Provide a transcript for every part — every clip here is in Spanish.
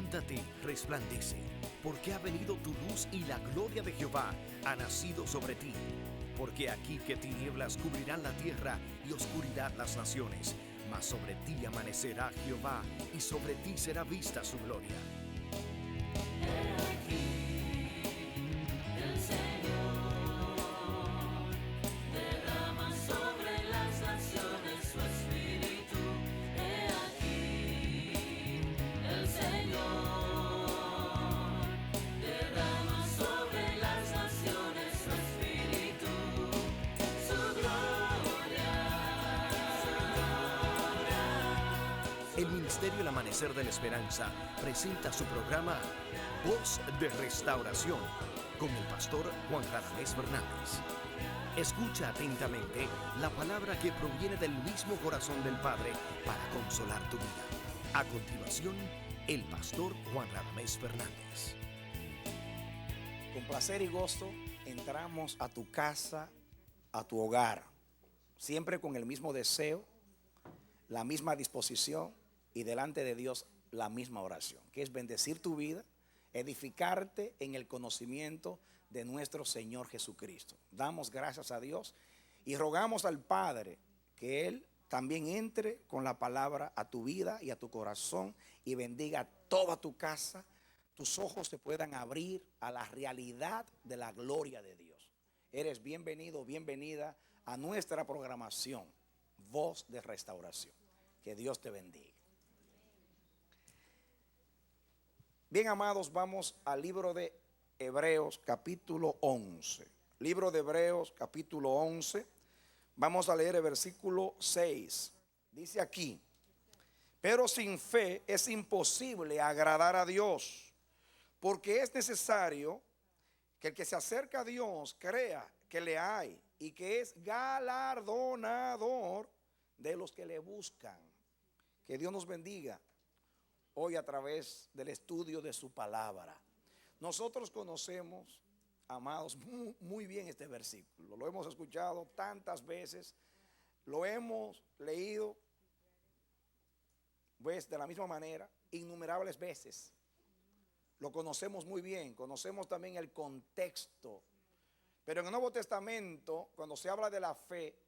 Levántate, resplandece, porque ha venido tu luz y la gloria de Jehová ha nacido sobre ti. Porque aquí que tinieblas cubrirán la tierra y oscuridad las naciones, mas sobre ti amanecerá Jehová y sobre ti será vista su gloria. El Ministerio El Amanecer de la Esperanza presenta su programa Voz de Restauración con el pastor Juan Radamés Fernández. Escucha atentamente la palabra que proviene del mismo corazón del Padre para consolar tu vida. A continuación, el pastor Juan Radamés Fernández. Con placer y gozo entramos a tu casa, a tu hogar, siempre con el mismo deseo, la misma disposición y delante de Dios la misma oración, que es bendecir tu vida, edificarte en el conocimiento de nuestro Señor Jesucristo. Damos gracias a Dios y rogamos al Padre que Él también entre con la palabra a tu vida y a tu corazón y bendiga toda tu casa. Tus ojos se puedan abrir a la realidad de la gloria de Dios. Eres bienvenido, bienvenida a nuestra programación, Voz de Restauración. Que Dios te bendiga. Bien, amados, vamos al libro de Hebreos capítulo 11. Libro de Hebreos capítulo 11. Vamos a leer el versículo 6. Dice aquí: pero sin fe es imposible agradar a Dios, porque es necesario que el que se acerca a Dios crea que le hay y que es galardonador de los que le buscan. Que Dios nos bendiga hoy a través del estudio de su palabra. Nosotros conocemos, amados, muy bien este versículo. Lo hemos escuchado tantas veces, lo hemos leído pues de la misma manera innumerables veces. Lo conocemos muy bien, conocemos también el contexto. Pero en el Nuevo Testamento, cuando se habla de la fe,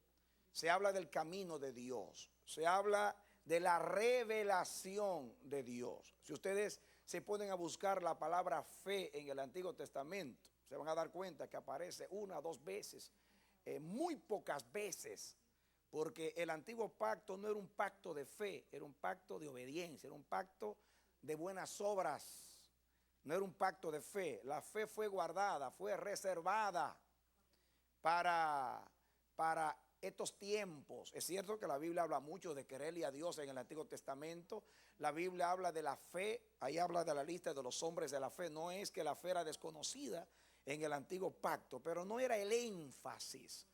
se habla del camino de Dios, se habla de la revelación de Dios. Si ustedes se ponen a buscar la palabra fe en el Antiguo Testamento, se van a dar cuenta que aparece una o dos veces, muy pocas veces, porque el antiguo pacto no era un pacto de fe, era un pacto de obediencia, era un pacto de buenas obras, no era un pacto de fe. La fe fue guardada, fue reservada para estos tiempos. Es cierto que la Biblia habla mucho de quererle a Dios en el Antiguo Testamento. La Biblia habla de la fe, ahí habla de la lista de los hombres de la fe. No es que la fe era desconocida en el antiguo pacto, pero no era el énfasis.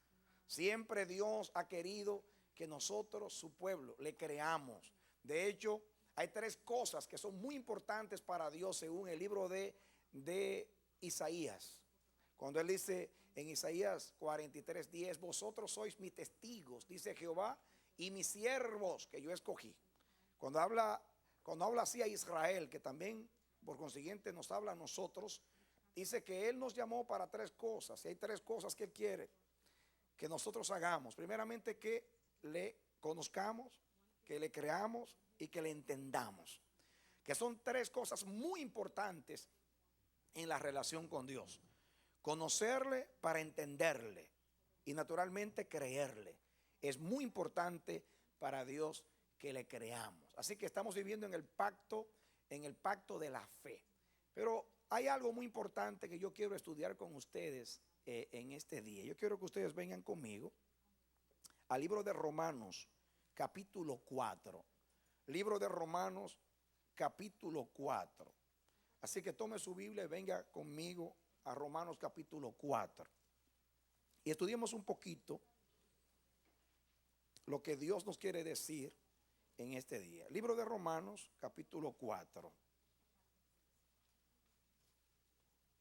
Siempre Dios ha querido que nosotros, su pueblo, le creamos. De hecho, hay tres cosas que son muy importantes para Dios según el libro de Isaías. Cuando él dice en Isaías 43:10, vosotros sois mis testigos, dice Jehová, y mis siervos que yo escogí. Cuando habla así a Israel, que también por consiguiente nos habla a nosotros, dice que Él nos llamó para tres cosas. Y hay tres cosas que Él quiere que nosotros hagamos. Primeramente, que le conozcamos, que le creamos y que le entendamos. Que son tres cosas muy importantes en la relación con Dios. Conocerle para entenderle y naturalmente creerle. Es muy importante para Dios que le creamos. Así que estamos viviendo en el pacto de la fe. Pero hay algo muy importante que yo quiero estudiar con ustedes en este día. Yo quiero que ustedes vengan conmigo al libro de Romanos capítulo 4. Libro de Romanos capítulo 4. Así que tome su Biblia y venga conmigo a Romanos capítulo 4 y estudiemos un poquito lo que Dios nos quiere decir en este día. Libro de Romanos capítulo 4.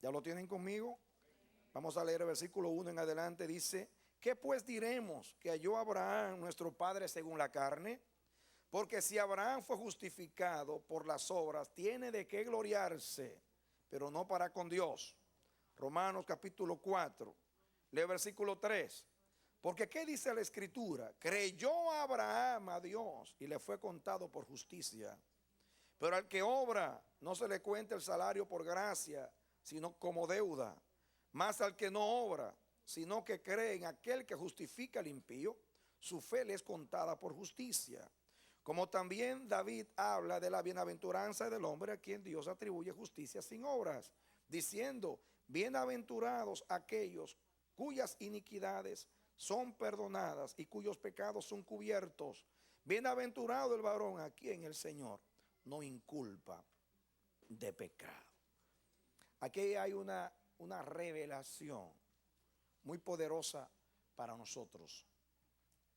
¿Ya lo tienen conmigo? Vamos a leer el versículo 1 en adelante. Dice: ¿qué pues diremos que halló Abraham nuestro padre según la carne? Porque si Abraham fue justificado por las obras, tiene de qué gloriarse, pero no para con Dios. Romanos capítulo 4, lee versículo 3. Porque ¿qué dice la Escritura? Creyó Abraham a Dios y le fue contado por justicia. Pero al que obra no se le cuenta el salario por gracia, sino como deuda. Más al que no obra, sino que cree en aquel que justifica al impío, su fe le es contada por justicia. Como también David habla de la bienaventuranza del hombre a quien Dios atribuye justicia sin obras, diciendo, bienaventurados aquellos cuyas iniquidades son perdonadas y cuyos pecados son cubiertos. Bienaventurado el varón a quien el Señor no inculpa de pecado. Aquí hay una revelación muy poderosa para nosotros.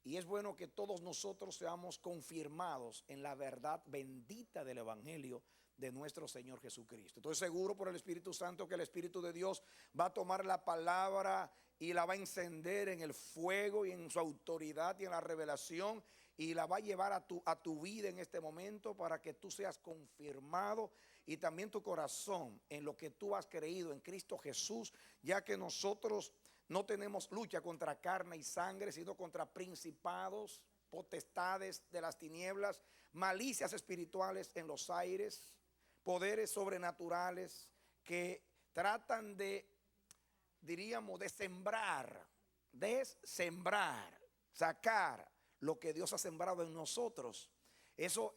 Y es bueno que todos nosotros seamos confirmados en la verdad bendita del Evangelio de nuestro Señor Jesucristo. Estoy seguro por el Espíritu Santo que el Espíritu de Dios va a tomar la palabra y la va a encender en el fuego y en su autoridad y en la revelación, y la va a llevar a tu vida en este momento para que tú seas confirmado, y también tu corazón en lo que tú has creído en Cristo Jesús, ya que nosotros no tenemos lucha contra carne y sangre, sino contra principados, potestades de las tinieblas, malicias espirituales en los aires, poderes sobrenaturales que tratan de, diríamos, de sembrar, sacar lo que Dios ha sembrado en nosotros. Eso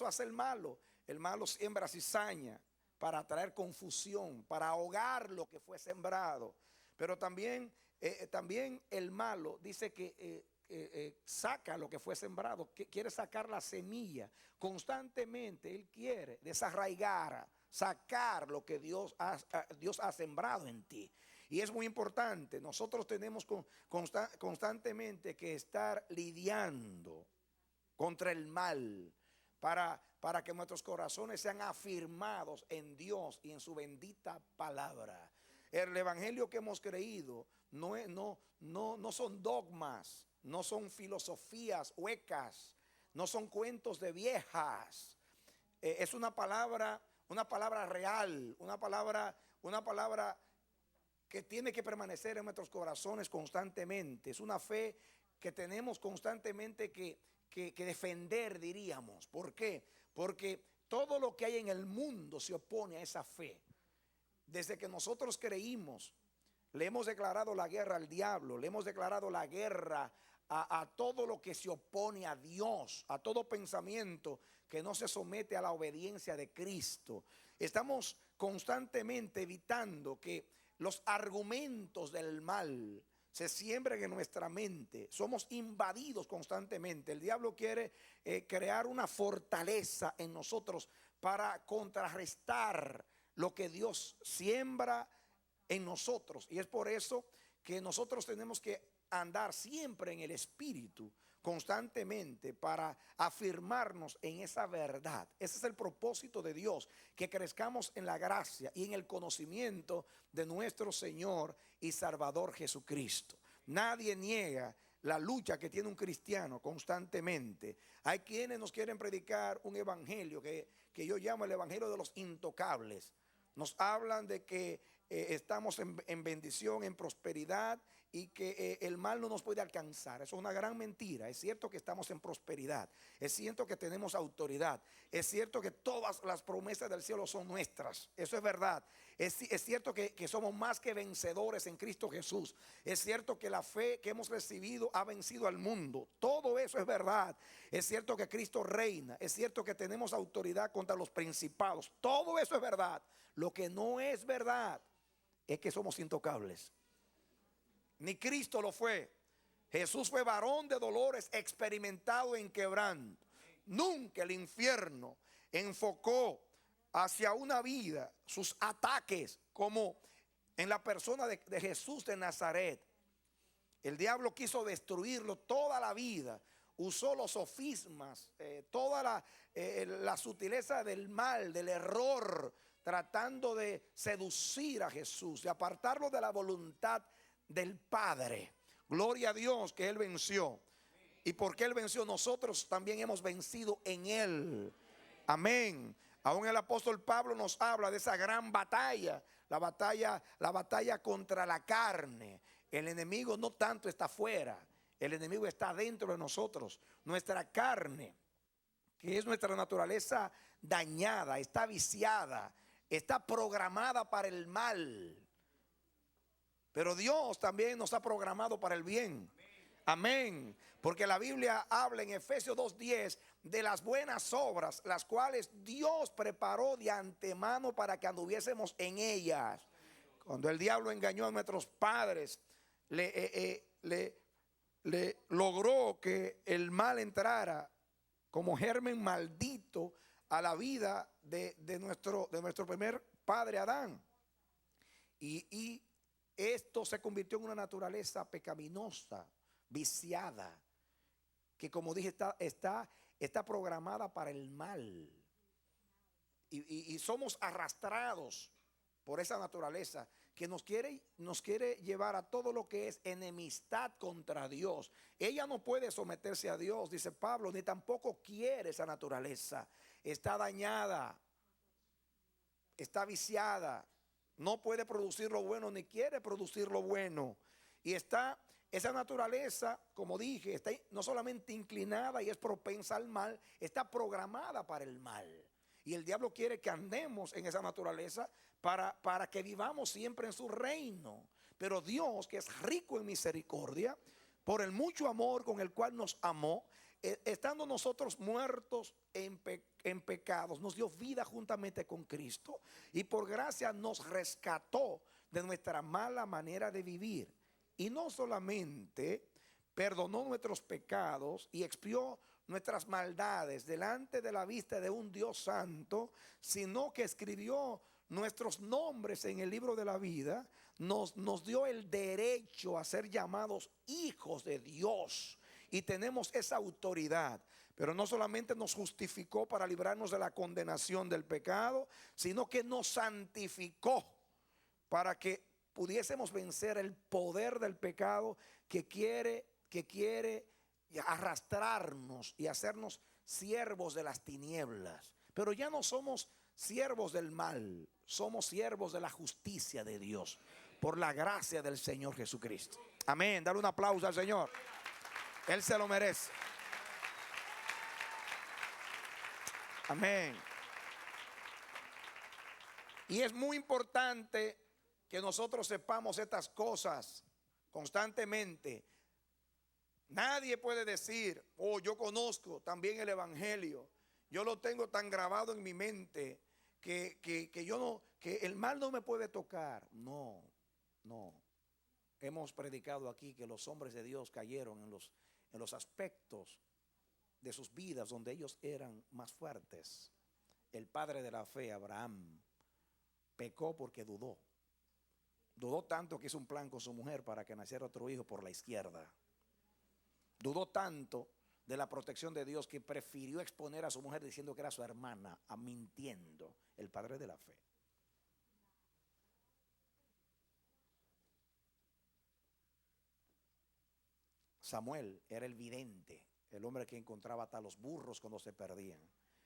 hace el malo. El malo siembra cizaña para traer confusión, para ahogar lo que fue sembrado. Pero también el malo dice que saca lo que fue sembrado, que quiere sacar la semilla. Constantemente él quiere desarraigar, sacar lo que Dios ha sembrado en ti. Y es muy importante, nosotros tenemos constantemente que estar lidiando contra el mal para que nuestros corazones sean afirmados en Dios y en su bendita palabra. El evangelio que hemos creído no son dogmas, no son filosofías huecas, no son cuentos de viejas. Es una palabra real, una palabra que tiene que permanecer en nuestros corazones constantemente. Es una fe que tenemos constantemente que defender, diríamos. ¿Por qué? Porque todo lo que hay en el mundo se opone a esa fe. Desde que nosotros creímos, le hemos declarado la guerra al diablo, le hemos declarado la guerra a todo lo que se opone a Dios, a todo pensamiento que no se somete a la obediencia de Cristo. Estamos constantemente evitando que los argumentos del mal se siembren en nuestra mente. Somos invadidos constantemente. El diablo quiere crear una fortaleza en nosotros para contrarrestar lo que Dios siembra en nosotros. Y es por eso que nosotros tenemos que andar siempre en el Espíritu constantemente para afirmarnos en esa verdad. Ese es el propósito de Dios, que crezcamos en la gracia y en el conocimiento de nuestro Señor y Salvador Jesucristo. Nadie niega la lucha que tiene un cristiano constantemente. Hay quienes nos quieren predicar un evangelio que yo llamo el evangelio de los intocables. Nos hablan de que estamos en bendición, en prosperidad, y que el mal no nos puede alcanzar. Eso es una gran mentira. Es cierto que estamos en prosperidad, es cierto que tenemos autoridad, es cierto que todas las promesas del cielo son nuestras. Eso es verdad. Es cierto que somos más que vencedores en Cristo Jesús. Es cierto que la fe que hemos recibido ha vencido al mundo. Todo eso es verdad. Es cierto que Cristo reina. Es cierto que tenemos autoridad contra los principados. Todo eso es verdad. Lo que no es verdad es que somos intocables. Ni Cristo lo fue. Jesús fue varón de dolores, experimentado en quebranto. Nunca el infierno enfocó hacia una vida sus ataques como en la persona de Jesús de Nazaret. El diablo quiso destruirlo toda la vida. Usó los sofismas, toda la sutileza del mal, del error, tratando de seducir a Jesús, de apartarlo de la voluntad del Padre. Gloria a Dios que Él venció. Y porque Él venció, nosotros también hemos vencido en Él. Amén. Aún el apóstol Pablo nos habla de esa gran batalla, la batalla contra la carne. El enemigo no tanto está afuera, el enemigo está dentro de nosotros. Nuestra carne, que es nuestra naturaleza dañada, está viciada, está programada para el mal. Pero Dios también nos ha programado para el bien. Amén. Porque la Biblia habla en Efesios 2:10 de las buenas obras, las cuales Dios preparó de antemano para que anduviésemos en ellas. Cuando el diablo engañó a nuestros padres, le logró que el mal entrara como germen maldito a la vida de nuestro primer padre Adán. Y esto se convirtió en una naturaleza pecaminosa, viciada, que como dije está programada para el mal. Y somos arrastrados por esa naturaleza que nos quiere llevar a todo lo que es enemistad contra Dios. Ella no puede someterse a Dios, dice Pablo, ni tampoco quiere esa naturaleza. Está dañada, está viciada, no puede producir lo bueno ni quiere producir lo bueno. Y esa naturaleza, como dije, está no solamente inclinada y es propensa al mal, está programada para el mal. Y el diablo quiere que andemos en esa naturaleza para que vivamos siempre en su reino. Pero Dios, que es rico en misericordia, por el mucho amor con el cual nos amó, estando nosotros muertos en pecados, nos dio vida juntamente con Cristo. Y por gracia nos rescató de nuestra mala manera de vivir. Y no solamente perdonó nuestros pecados y expió nuestras maldades delante de la vista de un Dios santo, sino que escribió nuestros nombres en el libro de la vida, nos dio el derecho a ser llamados hijos de Dios. Y tenemos esa autoridad. Pero no solamente nos justificó para librarnos de la condenación del pecado, sino que nos santificó para que pudiésemos vencer el poder del pecado que quiere arrastrarnos y hacernos siervos de las tinieblas. Pero ya no somos siervos del mal, somos siervos de la justicia de Dios, por la gracia del Señor Jesucristo. Amén. Dale un aplauso al Señor. Él se lo merece. Amén. Y es muy importante que nosotros sepamos estas cosas constantemente. Nadie puede decir, oh, yo conozco también el evangelio, yo lo tengo tan grabado en mi mente que el mal no me puede tocar. No. Hemos predicado aquí que los hombres de Dios cayeron en los aspectos de sus vidas donde ellos eran más fuertes. El padre de la fe, Abraham, pecó porque dudó. Dudó tanto que hizo un plan con su mujer para que naciera otro hijo por la izquierda. Dudó tanto de la protección de Dios que prefirió exponer a su mujer diciendo que era su hermana, mintiendo. El padre de la fe. Samuel era el vidente, el hombre que encontraba hasta los burros cuando se perdían.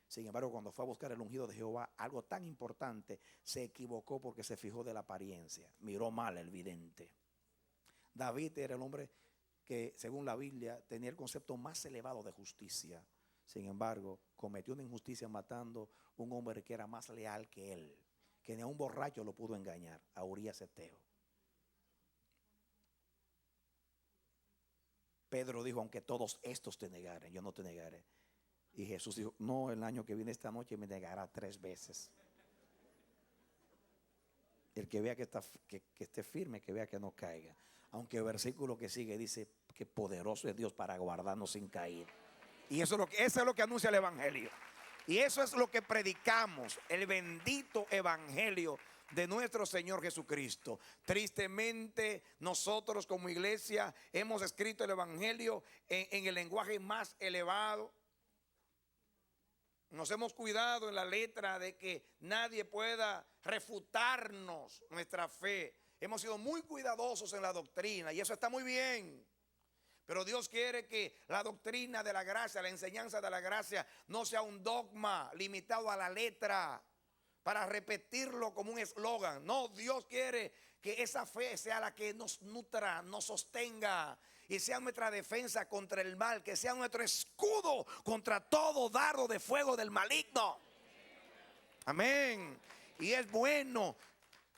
Sin embargo, cuando fue a buscar el ungido de Jehová, algo tan importante, se equivocó porque se fijó de la apariencia. Miró mal el vidente. David era el hombre que, según la Biblia, tenía el concepto más elevado de justicia. Sin embargo, cometió una injusticia matando un hombre que era más leal que él, que ni a un borracho lo pudo engañar, a Urías Eteo. Pedro dijo, aunque todos estos te negaren, yo no te negaré. Y Jesús dijo, no, el año que viene esta noche me negará 3 veces. El que vea que esté firme, que vea que no caiga. Aunque el versículo que sigue dice que poderoso es Dios para guardarnos sin caer. Y eso es lo que anuncia el evangelio. Y eso es lo que predicamos, el bendito evangelio de nuestro Señor Jesucristo. Tristemente nosotros como iglesia hemos escrito el evangelio en el lenguaje más elevado. Nos hemos cuidado en la letra de que nadie pueda refutarnos nuestra fe. Hemos sido muy cuidadosos en la doctrina y eso está muy bien. Pero Dios quiere que la doctrina de la gracia, la enseñanza de la gracia, no sea un dogma limitado a la letra para repetirlo como un eslogan. No, Dios quiere que esa fe sea la que nos nutra, nos sostenga y sea nuestra defensa contra el mal, que sea nuestro escudo contra todo dardo de fuego del maligno. Amén. Y es bueno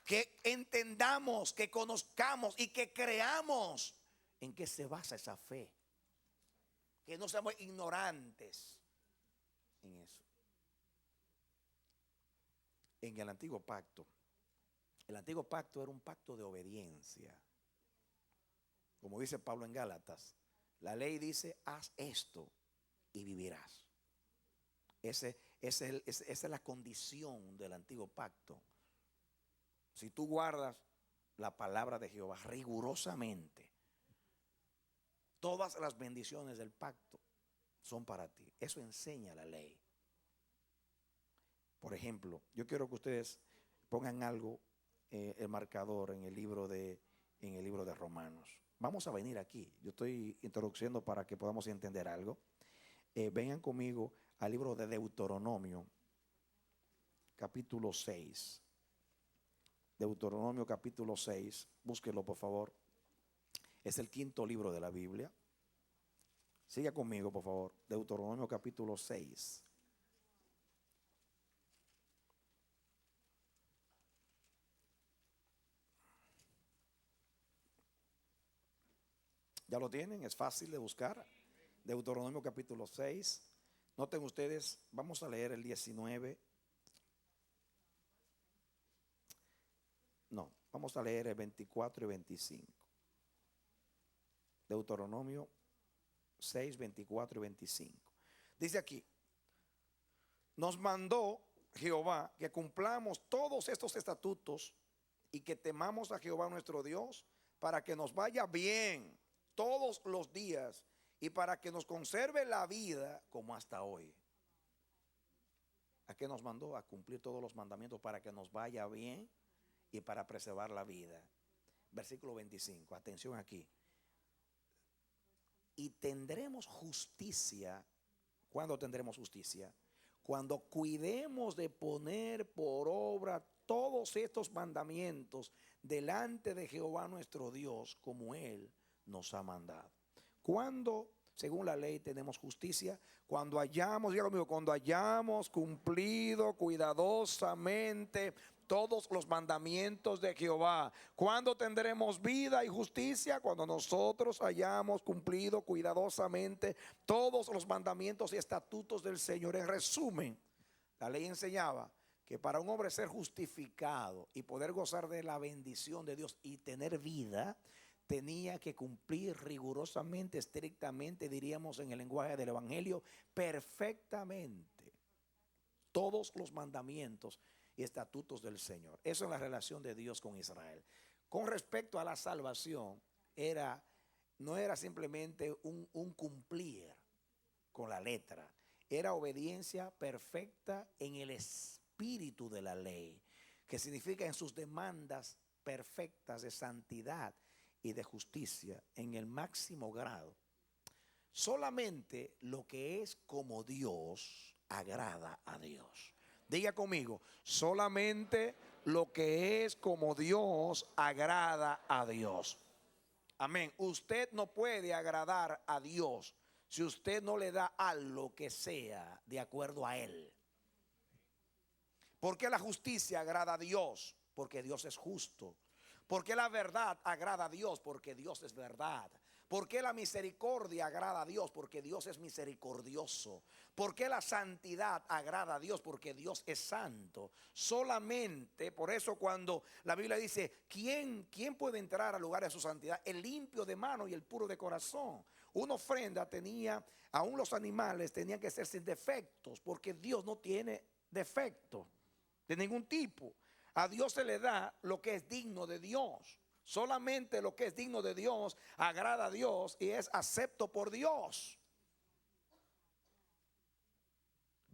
que entendamos, que conozcamos y que creamos en qué se basa esa fe. Que no seamos ignorantes en eso. En el antiguo pacto era un pacto de obediencia. Como dice Pablo en Gálatas, la ley dice: haz esto y vivirás. Esa es la condición del antiguo pacto. Si tú guardas la palabra de Jehová rigurosamente, todas las bendiciones del pacto son para ti. Eso enseña la ley. Por ejemplo, yo quiero que ustedes pongan algo, el marcador en el libro de Romanos. Vamos a venir aquí. Yo estoy introduciendo para que podamos entender algo. Vengan conmigo al libro de Deuteronomio, capítulo 6. Deuteronomio capítulo 6, búsquenlo por favor. Es el quinto libro de la Biblia. Siga conmigo por favor. Deuteronomio capítulo 6. ¿Ya lo tienen? Es fácil de buscar. Deuteronomio capítulo 6. Noten ustedes, vamos a leer el 19. No, vamos a leer el 24 y 25. Deuteronomio 6, 24 y 25. Dice aquí: nos mandó Jehová que cumplamos todos estos estatutos y que temamos a Jehová nuestro Dios, para que nos vaya bien todos los días y para que nos conserve la vida como hasta hoy. ¿A qué nos mandó? A cumplir todos los mandamientos para que nos vaya bien y para preservar la vida. Versículo 25, atención aquí. Y tendremos justicia. ¿Cuándo tendremos justicia? Cuando cuidemos de poner por obra todos estos mandamientos delante de Jehová nuestro Dios, como Él nos ha mandado. Cuando, según la ley, tenemos justicia, cuando hayamos, diga conmigo, cuando hayamos cumplido cuidadosamente todos los mandamientos de Jehová. ¿Cuándo tendremos vida y justicia? Cuando nosotros hayamos cumplido cuidadosamente todos los mandamientos y estatutos del Señor. En resumen, la ley enseñaba que para un hombre ser justificado y poder gozar de la bendición de Dios y tener vida, tenía que cumplir rigurosamente, estrictamente, diríamos en el lenguaje del Evangelio, perfectamente todos los mandamientos y estatutos del Señor. Eso es la relación de Dios con Israel. Con respecto a la salvación, no era simplemente un cumplir con la letra, era obediencia perfecta en el espíritu de la ley, que significa en sus demandas perfectas de santidad y de justicia en el máximo grado. Solamente lo que es como Dios agrada a Dios. Diga conmigo, solamente lo que es como Dios agrada a Dios. Amén. Usted no puede agradar a Dios si usted no le da algo que sea de acuerdo a Él. ¿Por qué la justicia agrada a Dios? Porque Dios es justo. ¿Por qué la verdad agrada a Dios? Porque Dios es verdad. ¿Por qué la misericordia agrada a Dios? Porque Dios es misericordioso. ¿Por qué la santidad agrada a Dios? Porque Dios es santo. Solamente, por eso cuando la Biblia dice, ¿quién puede entrar al lugar de su santidad? El limpio de mano y el puro de corazón. Una ofrenda tenía, aún los animales tenían que ser sin defectos, porque Dios no tiene defecto de ningún tipo. A Dios se le da lo que es digno de Dios. Solamente lo que es digno de Dios agrada a Dios y es acepto por Dios.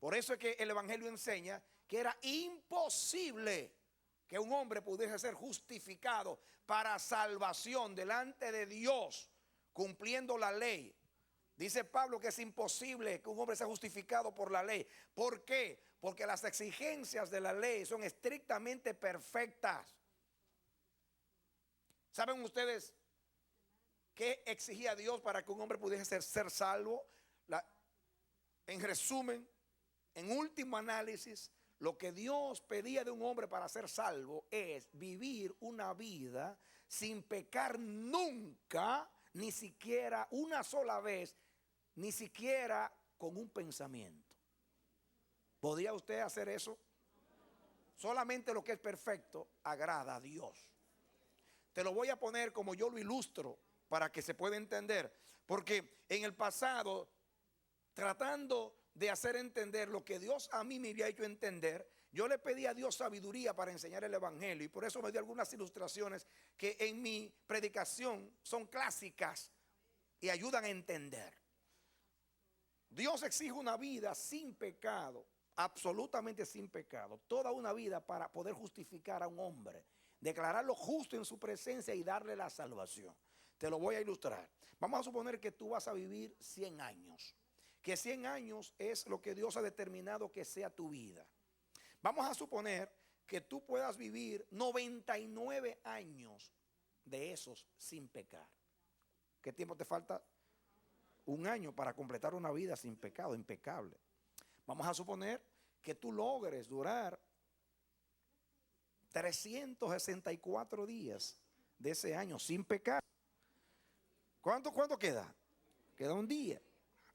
Por eso es que el Evangelio enseña que era imposible que un hombre pudiese ser justificado para salvación delante de Dios cumpliendo la ley. Dice Pablo que es imposible que un hombre sea justificado por la ley. ¿Por qué? Porque las exigencias de la ley son estrictamente perfectas. ¿Saben ustedes qué exigía Dios para que un hombre pudiese ser salvo? En resumen, en último análisis, lo que Dios pedía de un hombre para ser salvo es vivir una vida sin pecar nunca, ni siquiera una sola vez, ni siquiera con un pensamiento. ¿Podría usted hacer eso? Solamente lo que es perfecto agrada a Dios. Te lo voy a poner como yo lo ilustro para que se pueda entender. Porque en el pasado, tratando de hacer entender lo que Dios a mí me había hecho entender, yo le pedí a Dios sabiduría para enseñar el evangelio, y por eso me dio algunas ilustraciones que en mi predicación son clásicas y ayudan a entender. Dios exige una vida sin pecado, absolutamente sin pecado, toda una vida para poder justificar a un hombre, declararlo justo en su presencia y darle la salvación. Te lo voy a ilustrar. Vamos a suponer que tú vas a vivir 100 años. Que 100 años es lo que Dios ha determinado que sea tu vida. Vamos a suponer que tú puedas vivir 99 años de esos sin pecar. ¿Qué tiempo te falta? Un año para completar una vida sin pecado, impecable. Vamos a suponer que tú logres durar 364 días de ese año sin pecar. ¿Cuánto queda? Queda un día.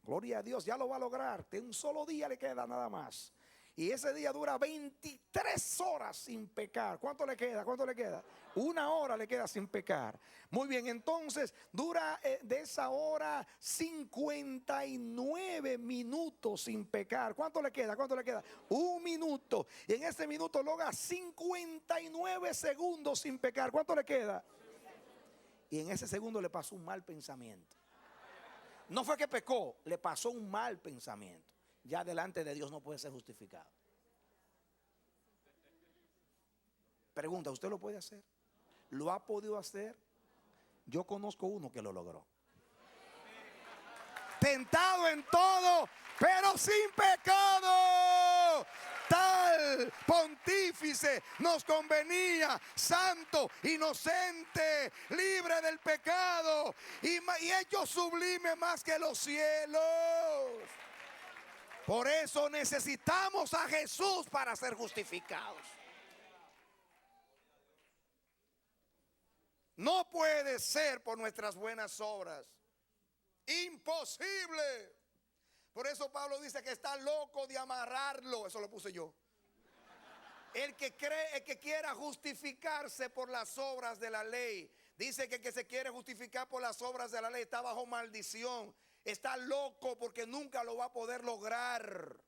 Gloria a Dios, ya lo va a lograr. De un solo día le queda nada más. Y ese día dura 23 horas sin pecar. ¿Cuánto le queda? ¿Cuánto le queda? 1 hora le queda sin pecar. Muy bien, entonces dura de esa hora 59 minutos sin pecar. ¿Cuánto le queda? ¿Cuánto le queda? 1 minuto. Y en ese minuto logra 59 segundos sin pecar. ¿Cuánto le queda? Y en ese segundo le pasó un mal pensamiento. No fue que pecó, le pasó un mal pensamiento. Ya delante de Dios no puede ser justificado. Pregunta, ¿usted lo puede hacer? ¿Lo ha podido hacer? Yo conozco uno que lo logró. Tentado en todo, pero sin pecado. Tal pontífice nos convenía, santo, inocente, libre del pecado y hecho sublime más que los cielos. Por eso necesitamos a Jesús para ser justificados. No puede ser por nuestras buenas obras. Imposible. Por eso Pablo dice que está loco de amarrarlo. Eso lo puse yo. El que quiera justificarse por las obras de la ley, dice que el que se quiere justificar por las obras de la ley está bajo maldición. Está loco porque nunca lo va a poder lograr.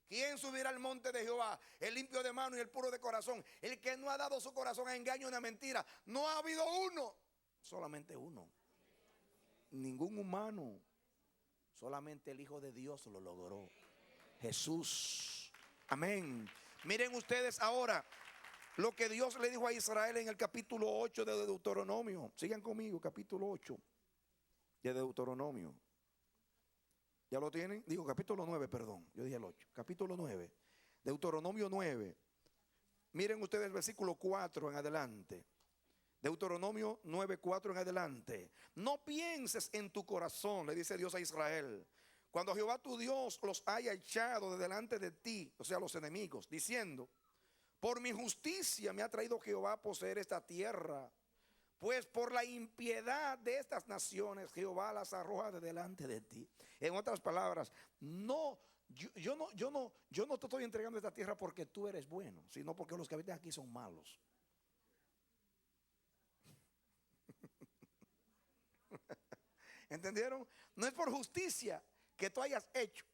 ¿Quién subirá al monte de Jehová? El limpio de mano y el puro de corazón. El que no ha dado su corazón a engaño y a mentira. No ha habido uno. Solamente uno. Ningún humano. Solamente el Hijo de Dios lo logró. Jesús. Amén. Miren ustedes ahora lo que Dios le dijo a Israel en el capítulo 8 de Deuteronomio. Sigan conmigo, capítulo 8 de Deuteronomio. ¿Ya lo tienen? Digo, capítulo 9, perdón. Yo dije el 8. Capítulo 9. Deuteronomio 9. Miren ustedes el versículo 4 en adelante. Deuteronomio 9, 4 en adelante. No pienses en tu corazón, le dice Dios a Israel, cuando Jehová tu Dios los haya echado de delante de ti, o sea, los enemigos, diciendo, por mi justicia me ha traído Jehová a poseer esta tierra. Pues por la impiedad de estas naciones Jehová las arroja de delante de ti. En otras palabras, yo no te estoy entregando esta tierra porque tú eres bueno, sino porque los que habitan aquí son malos. ¿Entendieron? No es por justicia que tú hayas hecho.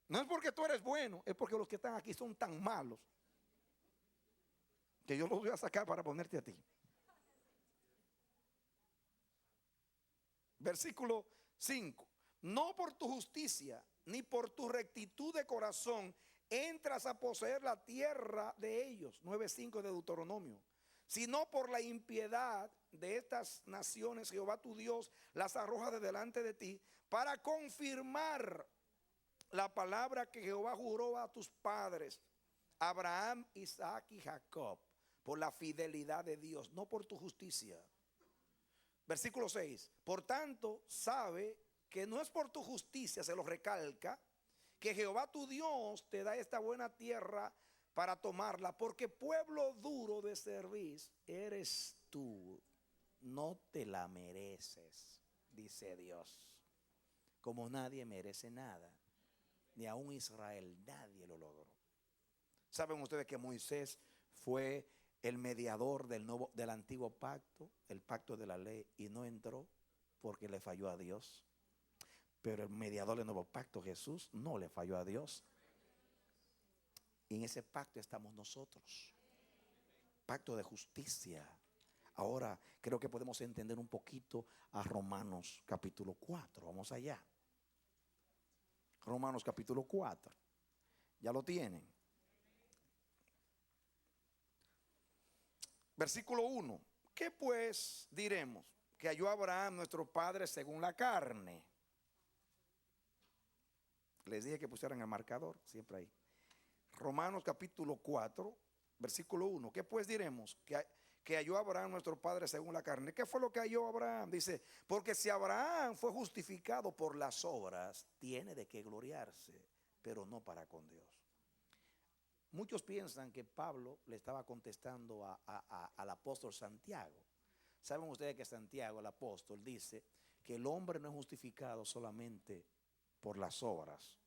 No es porque tú eres bueno, es porque los que están aquí son tan malos que yo los voy a sacar para ponerte a ti. Versículo 5. No por tu justicia ni por tu rectitud de corazón entras a poseer la tierra de ellos. 9:5 de Deuteronomio. Sino por la impiedad de estas naciones Jehová tu Dios las arroja de delante de ti para confirmar la palabra que Jehová juró a tus padres, Abraham, Isaac y Jacob, por la fidelidad de Dios, no por tu justicia. Versículo 6. Por tanto, sabe que no es por tu justicia, se lo recalca, que Jehová tu Dios te da esta buena tierra para tomarla, porque pueblo duro de servir eres tú, no te la mereces, dice Dios. Como nadie merece nada, ni aun Israel, nadie lo logró. ¿Saben ustedes que Moisés fue el mediador del antiguo pacto, el pacto de la ley, y no entró porque le falló a Dios? Pero el mediador del nuevo pacto, Jesús, no le falló a Dios. Y en ese pacto estamos nosotros. Pacto de justicia. Ahora creo que podemos entender un poquito a Romanos capítulo 4. Vamos allá. Romanos capítulo 4. Ya lo tienen. Versículo 1. ¿Qué pues diremos? Que halló Abraham nuestro padre según la carne. Les dije que pusieran el marcador, siempre ahí. Romanos capítulo 4, versículo 1. ¿Qué pues diremos? Que halló Abraham nuestro padre según la carne. ¿Qué fue lo que halló Abraham? Dice, porque si Abraham fue justificado por las obras, tiene de qué gloriarse, pero no para con Dios. Muchos piensan que Pablo le estaba contestando al apóstol Santiago. Saben ustedes que Santiago, el apóstol, dice que el hombre no es justificado solamente por las obras,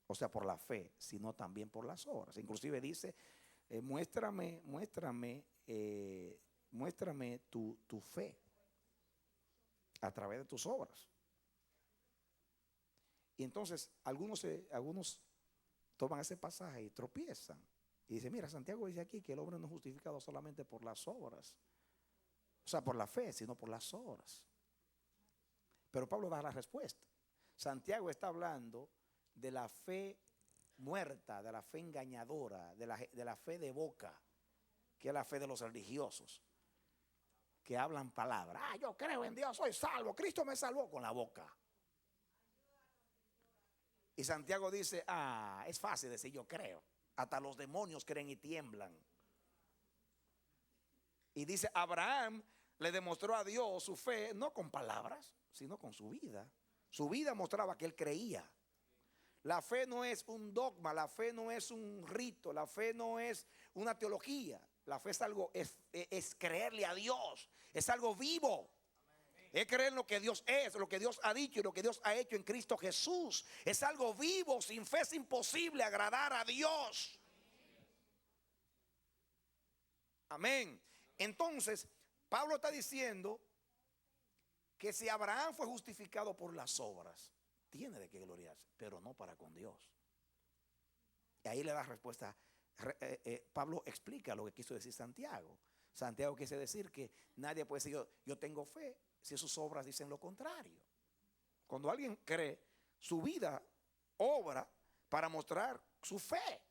o sea, por la fe, sino también por las obras. Inclusive dice, muéstrame tu fe a través de tus obras. Y entonces algunos toman ese pasaje y tropiezan. Y dicen, mira, Santiago dice aquí que el hombre no es justificado solamente por las obras, o sea, por la fe, sino por las obras. Pero Pablo da la respuesta. Santiago está hablando de la fe muerta, de la fe engañadora, de la fe de boca, que es la fe de los religiosos, que hablan palabras. Yo creo en Dios, soy salvo, Cristo me salvó, con la boca. Y Santiago dice, es fácil decir yo creo. Hasta los demonios creen y tiemblan. Y dice, Abraham le demostró a Dios su fe, no con palabras, sino con su vida. Su vida mostraba que él creía. La fe no es un dogma, la fe no es un rito, la fe no es una teología. La fe es algo, es creerle a Dios, es algo vivo. Es creer en lo que Dios es, lo que Dios ha dicho y lo que Dios ha hecho en Cristo Jesús. Es algo vivo, sin fe es imposible agradar a Dios. Amén. Entonces, Pablo está diciendo que si Abraham fue justificado por las obras, tiene de qué gloriarse, pero no para con Dios. Y ahí le da respuesta. Pablo explica lo que quiso decir Santiago. Santiago quiere decir que nadie puede decir yo tengo fe si sus obras dicen lo contrario. Cuando alguien cree, su vida obra para mostrar su fe.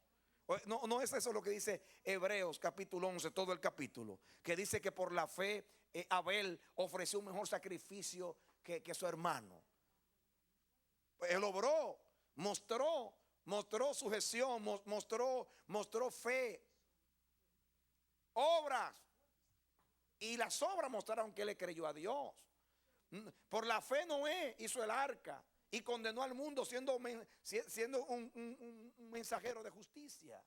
No es eso lo que dice Hebreos capítulo 11, todo el capítulo, que dice que por la fe Abel ofreció un mejor sacrificio que su hermano. Él obró, mostró sujeción, mostró fe, obras. Y las obras mostraron que él le creyó a Dios. Por la fe Noé hizo el arca y condenó al mundo siendo un mensajero de justicia.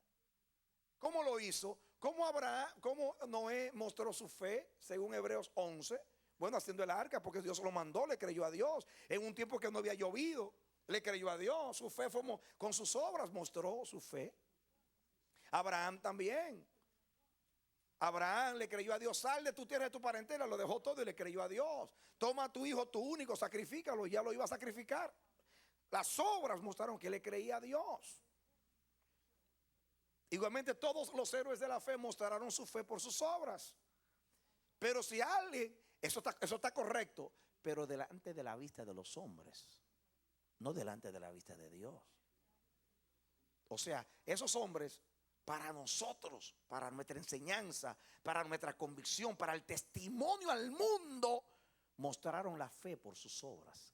¿Cómo lo hizo? ¿Cómo Noé mostró su fe según Hebreos 11? Bueno, haciendo el arca porque Dios lo mandó, le creyó a Dios. En un tiempo que no había llovido, le creyó a Dios. Su fe fue con sus obras, mostró su fe. Abraham también. Abraham le creyó a Dios, sal de tu tierra, de tu parentela, lo dejó todo y le creyó a Dios. Toma a tu hijo, tu único, sacrifícalo, ya lo iba a sacrificar. Las obras mostraron que le creía a Dios. Igualmente todos los héroes de la fe mostraron su fe por sus obras. Pero si alguien, eso está correcto, pero delante de la vista de los hombres, no delante de la vista de Dios. O sea, esos hombres para nosotros, para nuestra enseñanza, para nuestra convicción, para el testimonio al mundo, mostraron la fe por sus obras.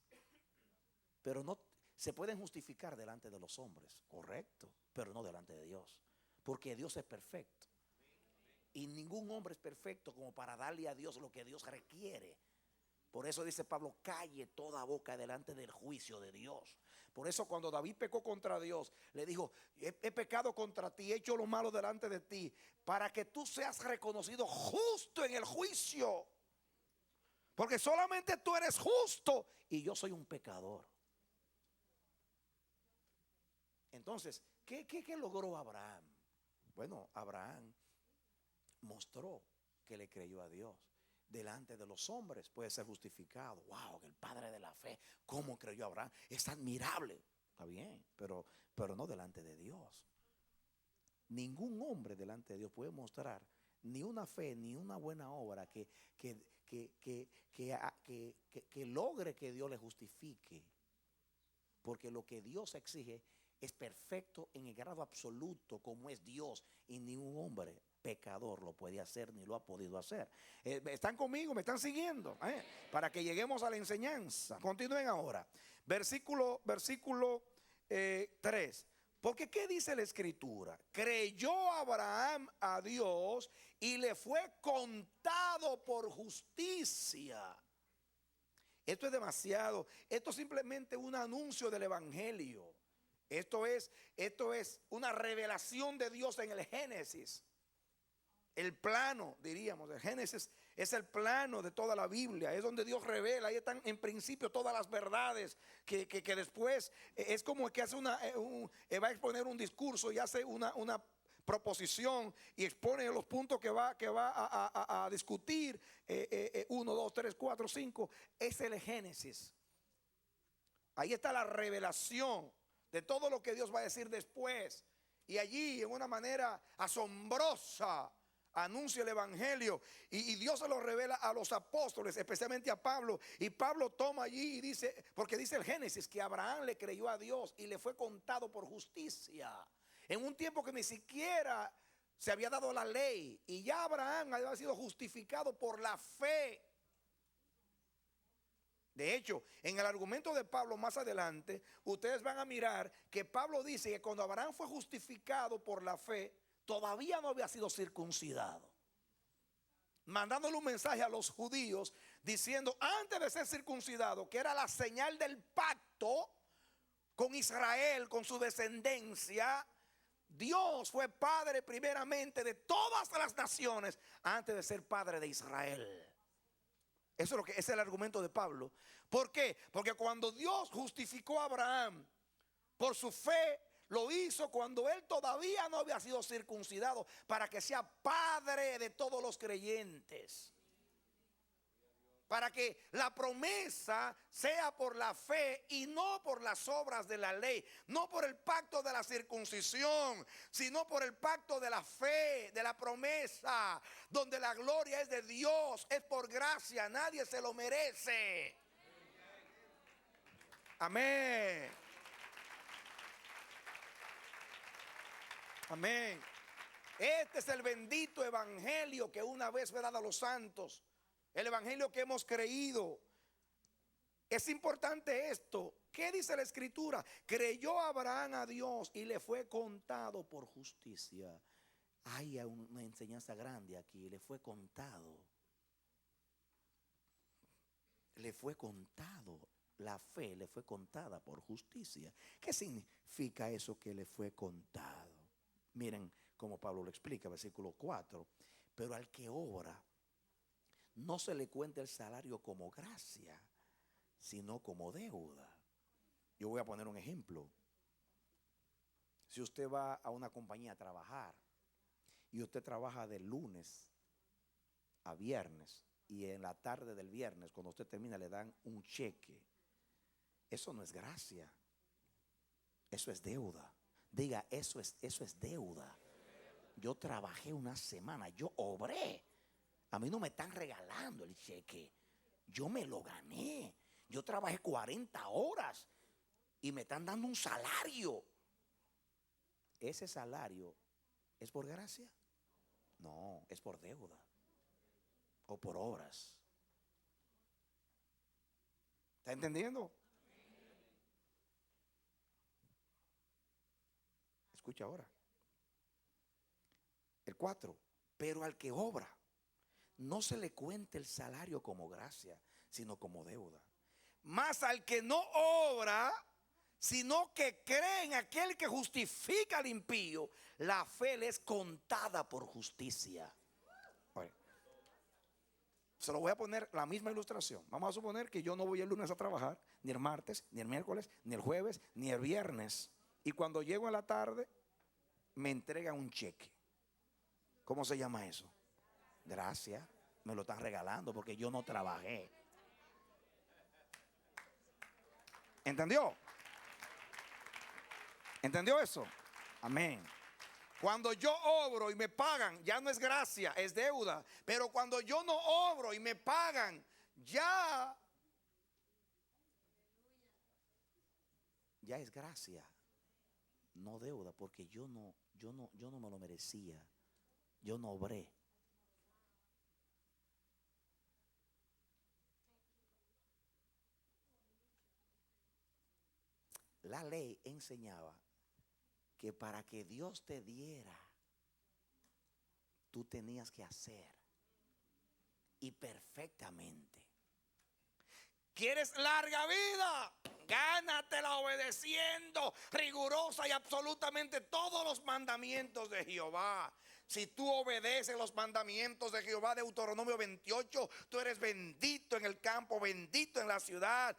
Pero no se pueden justificar delante de los hombres, correcto, pero no delante de Dios, porque Dios es perfecto. Y ningún hombre es perfecto como para darle a Dios lo que Dios requiere. Por eso dice Pablo, calle toda boca delante del juicio de Dios. Por eso cuando David pecó contra Dios, le dijo, he pecado contra ti, he hecho lo malo delante de ti, para que tú seas reconocido justo en el juicio. Porque solamente tú eres justo y yo soy un pecador. Entonces, ¿qué logró Abraham? Bueno, Abraham mostró que le creyó a Dios. Delante de los hombres puede ser justificado. Wow, el padre de la fe, ¿cómo creyó Abraham? Es admirable. Está bien, pero no delante de Dios. Ningún hombre delante de Dios puede mostrar ni una fe, ni una buena obra que logre que Dios le justifique. Porque lo que Dios exige es perfecto en el grado absoluto como es Dios, y ningún hombre pecador lo puede hacer ni lo ha podido hacer. ¿Están conmigo? ¿Me están siguiendo? Para que lleguemos a la enseñanza. Continúen ahora. Versículo 3. Porque ¿qué dice la escritura? Creyó Abraham a Dios y le fue contado por justicia. Esto es demasiado. Esto es simplemente un anuncio del evangelio. Esto es una revelación de Dios en el Génesis. El plano, diríamos, el Génesis es el plano de toda la Biblia. Es donde Dios revela. Ahí están en principio todas las verdades que después es como que hace va a exponer un discurso y hace una proposición y expone los puntos que va a discutir. 1, 2, 3, 4, 5. Es el Génesis. Ahí está la revelación de todo lo que Dios va a decir después. Y allí, en una manera asombrosa, anuncia el evangelio. Y Dios se lo revela a los apóstoles, especialmente a Pablo. Y Pablo toma allí y dice, porque dice el Génesis, que Abraham le creyó a Dios y le fue contado por justicia. En un tiempo que ni siquiera se había dado la ley. Y ya Abraham había sido justificado por la fe. De hecho, en el argumento de Pablo más adelante, ustedes van a mirar que Pablo dice que cuando Abraham fue justificado por la fe, todavía no había sido circuncidado. Mandándole un mensaje a los judíos diciendo, antes de ser circuncidado, que era la señal del pacto con Israel, con su descendencia, Dios fue padre primeramente de todas las naciones antes de ser padre de Israel. Eso es el argumento de Pablo. ¿Por qué? Porque cuando Dios justificó a Abraham por su fe, lo hizo cuando él todavía no había sido circuncidado, para que sea padre de todos los creyentes. Para que la promesa sea por la fe y no por las obras de la ley, no por el pacto de la circuncisión, sino por el pacto de la fe, de la promesa, donde la gloria es de Dios, es por gracia, nadie se lo merece. Amén. Amén. Este es el bendito evangelio que una vez fue dado a los santos. El evangelio que hemos creído. Es importante esto. ¿Qué dice la escritura? Creyó Abraham a Dios y le fue contado por justicia. Hay una enseñanza grande aquí. Le fue contado. Le fue contado. La fe le fue contada por justicia. ¿Qué significa eso que le fue contado? Miren cómo Pablo lo explica, versículo 4. Pero al que obra, no se le cuenta el salario como gracia, sino como deuda. Yo voy a poner un ejemplo. Si usted va a una compañía a trabajar y usted trabaja de lunes a viernes y en la tarde del viernes, cuando usted termina, le dan un cheque, eso no es gracia, eso es deuda. Diga, eso es deuda. Yo trabajé una semana, yo obré. A mí no me están regalando el cheque. Yo me lo gané. Yo trabajé 40 horas y me están dando un salario. Ese salario ¿Es por gracia? No, es por deuda o por obras. ¿Está entendiendo? Escucha ahora. El 4. Pero al que obra, no se le cuente el salario como gracia, sino como deuda. Mas al que no obra, sino que cree en aquel que justifica al impío, la fe le es contada por justicia. Oye, se lo voy a poner la misma ilustración. Vamos a suponer que yo no voy el lunes a trabajar, ni el martes, ni el miércoles, ni el jueves, ni el viernes. Y cuando llego en la tarde, me entregan un cheque. ¿Cómo se llama eso? Gracias. Me lo están regalando porque yo no trabajé. ¿Entendió? ¿Entendió eso? Amén. Cuando yo obro y me pagan, ya no es gracia, es deuda. Pero cuando yo no obro y me pagan, ya es gracia, no deuda, porque yo no me lo merecía. Yo no obré. La ley enseñaba que para que Dios te diera, tú tenías que hacer, y perfectamente. ¿Quieres larga vida? Gánatela obedeciendo rigurosa y absolutamente todos los mandamientos de Jehová. Si tú obedeces los mandamientos de Jehová, Deuteronomio 28, tú eres bendito en el campo, bendito en la ciudad,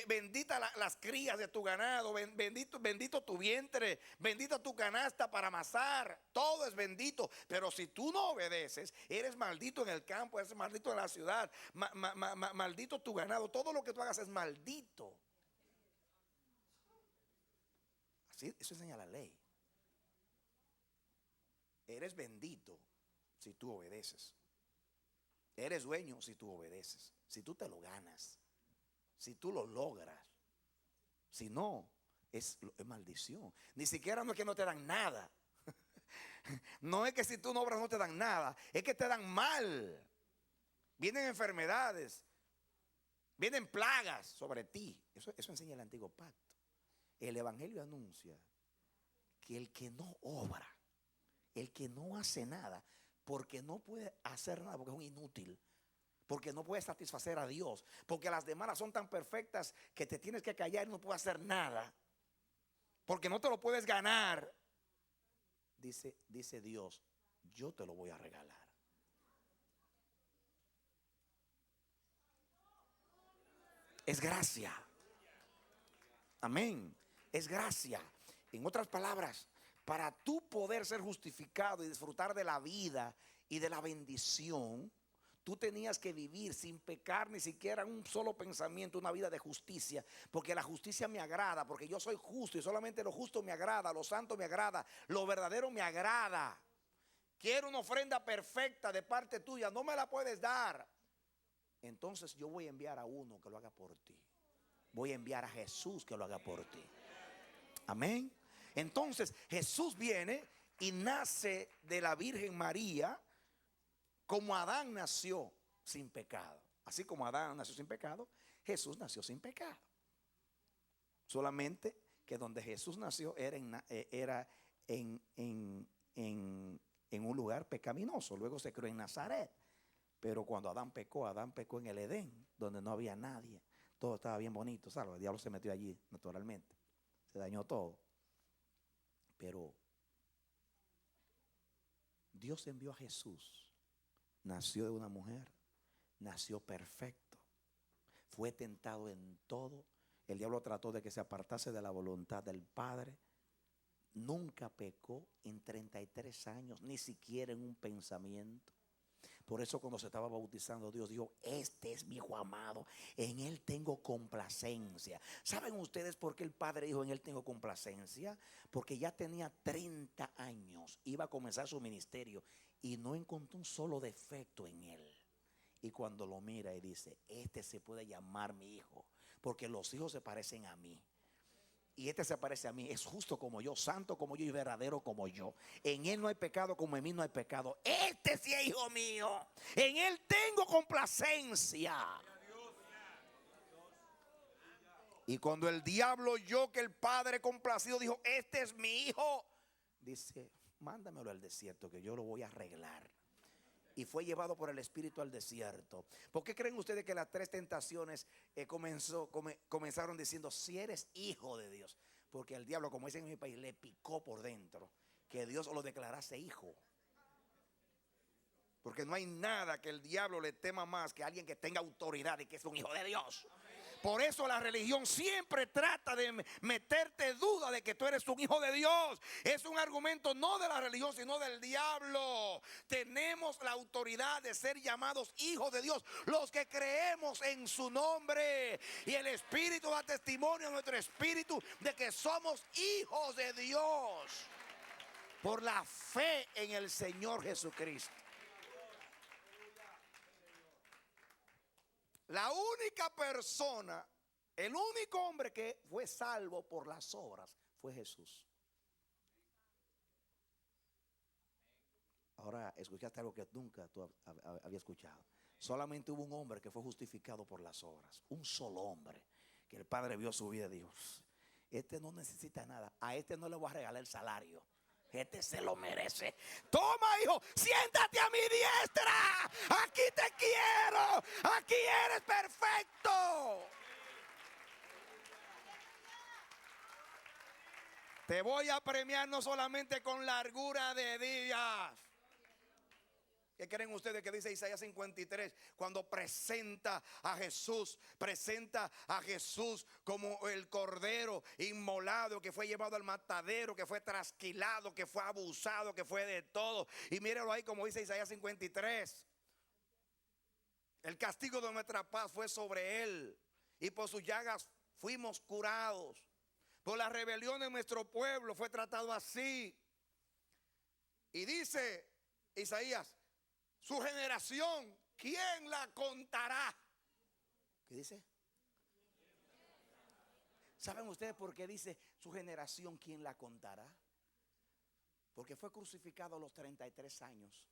bendita las crías de tu ganado, bendito tu vientre, bendita tu canasta para amasar, todo es bendito. Pero si tú no obedeces, eres maldito en el campo, eres maldito en la ciudad, maldito tu ganado, todo lo que tú hagas es maldito. Así, eso enseña la ley. Eres bendito si tú obedeces. Eres dueño si tú obedeces. Si tú te lo ganas. Si tú lo logras. Si no, es maldición. Ni siquiera no es que no te dan nada. No es que si tú no obras no te dan nada. Es que te dan mal. Vienen enfermedades. Vienen plagas sobre ti. Eso enseña el antiguo pacto. El evangelio anuncia que el que no obra, el que no hace nada, porque no puede hacer nada, porque es un inútil, porque no puede satisfacer a Dios, porque las demás son tan perfectas que te tienes que callar y no puedes hacer nada, porque no te lo puedes ganar. Dice Dios, yo te lo voy a regalar. Es gracia. Amén. Es gracia. En otras palabras, para tú poder ser justificado y disfrutar de la vida y de la bendición, tú tenías que vivir sin pecar ni siquiera un solo pensamiento, una vida de justicia, porque la justicia me agrada, porque yo soy justo y solamente lo justo me agrada, lo santo me agrada, lo verdadero me agrada. Quiero una ofrenda perfecta de parte tuya, no me la puedes dar. Entonces yo voy a enviar a uno que lo haga por ti. Voy a enviar a Jesús que lo haga por ti. Amén. Entonces Jesús viene y nace de la Virgen María, como Adán nació sin pecado. Así como Adán nació sin pecado, Jesús nació sin pecado. Solamente que donde Jesús nació era en un lugar pecaminoso. Luego se creó en Nazaret. Pero cuando Adán pecó en el Edén, donde no había nadie. Todo estaba bien bonito, ¿sabes? El diablo se metió allí naturalmente. Se dañó todo. Pero Dios envió a Jesús. Nació de una mujer. Nació perfecto. Fue tentado en todo. El diablo trató de que se apartase de la voluntad del Padre. Nunca pecó en 33 años, ni siquiera en un pensamiento. Por eso cuando se estaba bautizando, Dios dijo, este es mi hijo amado, en él tengo complacencia. ¿Saben ustedes por qué el Padre dijo en él tengo complacencia? Porque ya tenía 30 años, iba a comenzar su ministerio y no encontró un solo defecto en él. Y cuando lo mira y dice, este se puede llamar mi hijo, porque los hijos se parecen a mí. y este se parece a mí, es justo como yo, santo como yo y verdadero como yo. En él no hay pecado, como en mí no hay pecado. Este sí es hijo mío, en él tengo complacencia. Y cuando el diablo oyó que el padre complacido dijo, este es mi hijo, dice, mándamelo al desierto que yo lo voy a arreglar. Y fue llevado por el Espíritu al desierto. ¿Por qué creen ustedes que las 3 tentaciones comenzaron diciendo, si eres hijo de Dios? Porque el diablo, como dicen en mi país, le picó por dentro que Dios lo declarase hijo. Porque no hay nada que el diablo le tema más que alguien que tenga autoridad y que es un hijo de Dios. Por eso la religión siempre trata de meterte duda de que tú eres un hijo de Dios. Es un argumento no de la religión, sino del diablo. Tenemos la autoridad de ser llamados hijos de Dios, los que creemos en su nombre. Y el Espíritu da testimonio a nuestro espíritu de que somos hijos de Dios por la fe en el Señor Jesucristo. La única persona, el único hombre que fue salvo por las obras fue Jesús. Ahora escuchaste algo que nunca tú habías escuchado. Solamente hubo un hombre que fue justificado por las obras. Un solo hombre que el Padre vio su vida y dijo, este no necesita nada, a este no le voy a regalar el salario. Este se lo merece. Toma, hijo, siéntate a mi diestra. Aquí te quiero. Aquí eres perfecto. Te voy a premiar no solamente con largura de días. ¿Qué creen ustedes que dice Isaías 53? Cuando presenta a Jesús como el cordero inmolado que fue llevado al matadero, que fue trasquilado, que fue abusado, que fue de todo. Y mírenlo ahí como dice Isaías 53. El castigo de nuestra paz fue sobre él y por sus llagas fuimos curados. Por la rebelión de nuestro pueblo fue tratado así. Y dice Isaías, su generación, ¿quién la contará? ¿Qué dice? ¿Saben ustedes por qué dice su generación, quién la contará? Porque fue crucificado a los 33 años.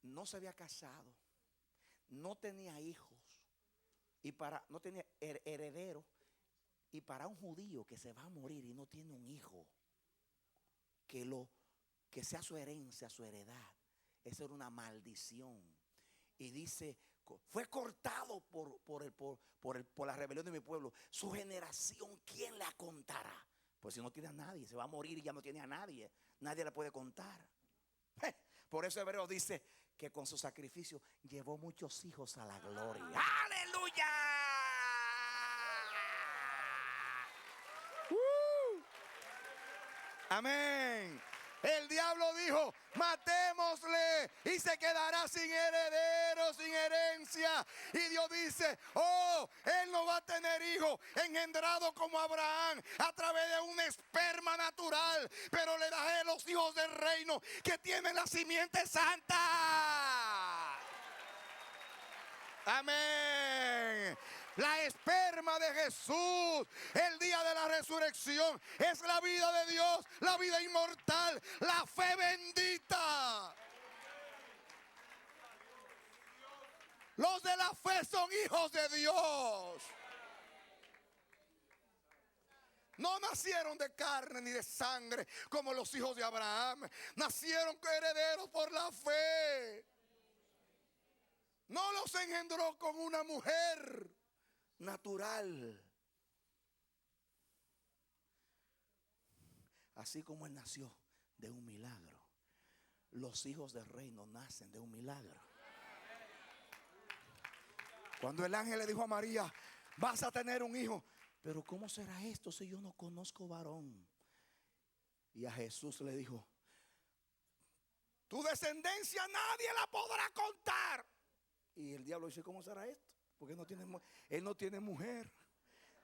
No se había casado. No tenía hijos. No tenía heredero. Y para un judío que se va a morir y no tiene un hijo, que sea su herencia, su heredad, eso era una maldición. Y dice, fue cortado por la rebelión de mi pueblo. Su generación, ¿quién la contará? Pues si no tiene a nadie, se va a morir y ya no tiene a nadie. Nadie la puede contar. Por eso Hebreos dice que con su sacrificio llevó muchos hijos a la gloria. ¡Aleluya! Amén. El diablo dijo, matémosle y se quedará sin heredero, sin herencia. Y Dios dice, él no va a tener hijo engendrado como Abraham a través de un esperma natural, pero le daré los hijos del reino que tienen la simiente santa. Amén. La esperma de Jesús, el día de la resurrección, es la vida de Dios, la vida inmortal, la fe bendita. Los de la fe son hijos de Dios. No nacieron de carne ni de sangre como los hijos de Abraham. Nacieron herederos por la fe. No los engendró con una mujer natural. Así como él nació de un milagro, los hijos del reino nacen de un milagro. Cuando el ángel le dijo a María, vas a tener un hijo, pero ¿cómo será esto si yo no conozco varón? Y a Jesús le dijo, tu descendencia nadie la podrá contar. Y el diablo dice, ¿cómo será esto? Porque él no tiene mujer.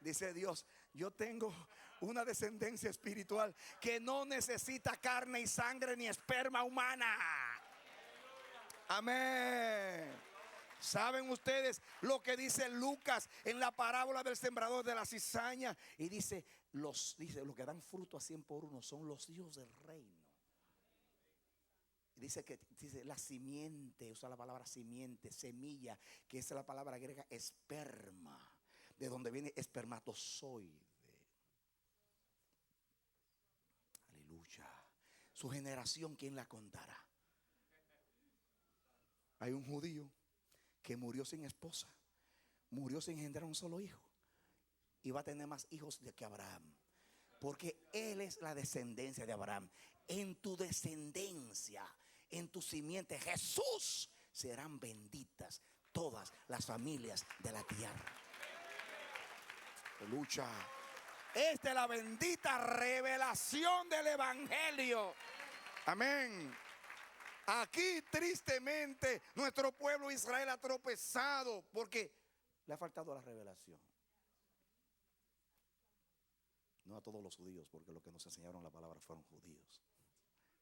Dice Dios, yo tengo una descendencia espiritual que no necesita carne y sangre ni esperma humana. Amén. ¿Saben ustedes lo que dice Lucas en la parábola del sembrador de la cizaña? Y dice, los que dan fruto a 100 por uno son los hijos del reino. Dice que dice la simiente, usa la palabra simiente, semilla, que es la palabra griega esperma, de donde viene espermatozoide. Aleluya. Su generación, ¿quién la contará? Hay un judío que murió sin esposa, murió sin engendrar un solo hijo, y va a tener más hijos que Abraham, porque él es la descendencia de Abraham. En tu descendencia, en tu simiente, Jesús, serán benditas todas las familias de la tierra. Lucha. Esta es la bendita revelación del evangelio. Amén. Aquí tristemente nuestro pueblo Israel ha tropezado porque le ha faltado la revelación. No a todos los judíos, porque los que nos enseñaron la palabra fueron judíos.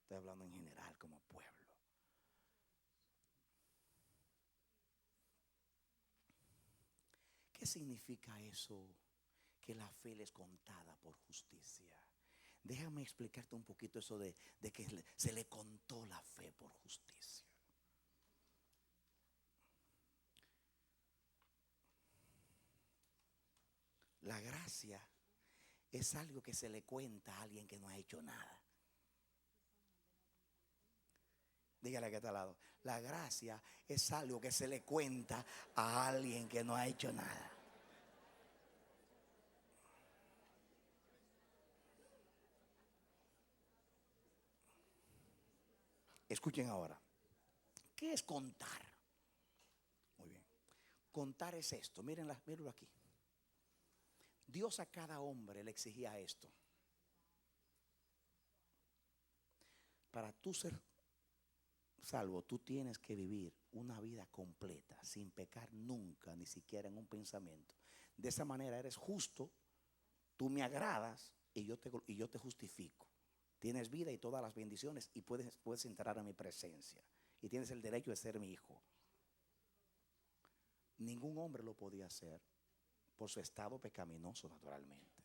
Estoy hablando en general como pueblo. ¿Qué significa eso? Que la fe les contada por justicia. Déjame explicarte un poquito eso de que se le contó la fe por justicia. La gracia es algo que se le cuenta a alguien que no ha hecho nada. Dígale que está al lado. La gracia es algo que se le cuenta a alguien que no ha hecho nada. Escuchen ahora. ¿Qué es contar? Muy bien. Contar es esto. Mírenlo aquí. Dios a cada hombre le exigía esto. Para tú ser salvo, tú tienes que vivir una vida completa, sin pecar nunca, ni siquiera en un pensamiento. De esa manera eres justo, tú me agradas y yo te justifico. Tienes vida y todas las bendiciones y puedes entrar a mi presencia. Y tienes el derecho de ser mi hijo. Ningún hombre lo podía hacer por su estado pecaminoso naturalmente.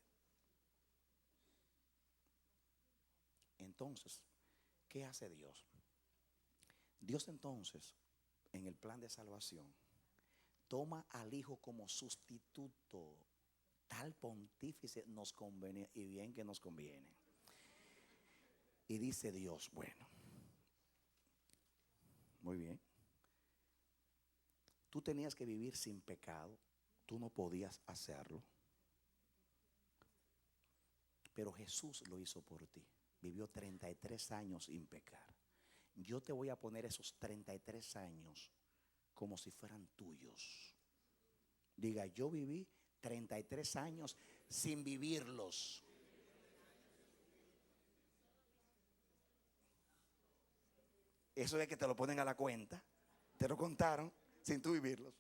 Entonces, ¿qué hace Dios? Dios entonces, en el plan de salvación, toma al Hijo como sustituto. Tal pontífice nos conviene, y bien que nos conviene. Y dice Dios, bueno, muy bien. Tú tenías que vivir sin pecado. Tú no podías hacerlo. Pero Jesús lo hizo por ti. Vivió 33 años sin pecar. Yo te voy a poner esos 33 años como si fueran tuyos. Diga, yo viví 33 años sin vivirlos. Eso es que te lo ponen a la cuenta. Te lo contaron sin tú vivirlos.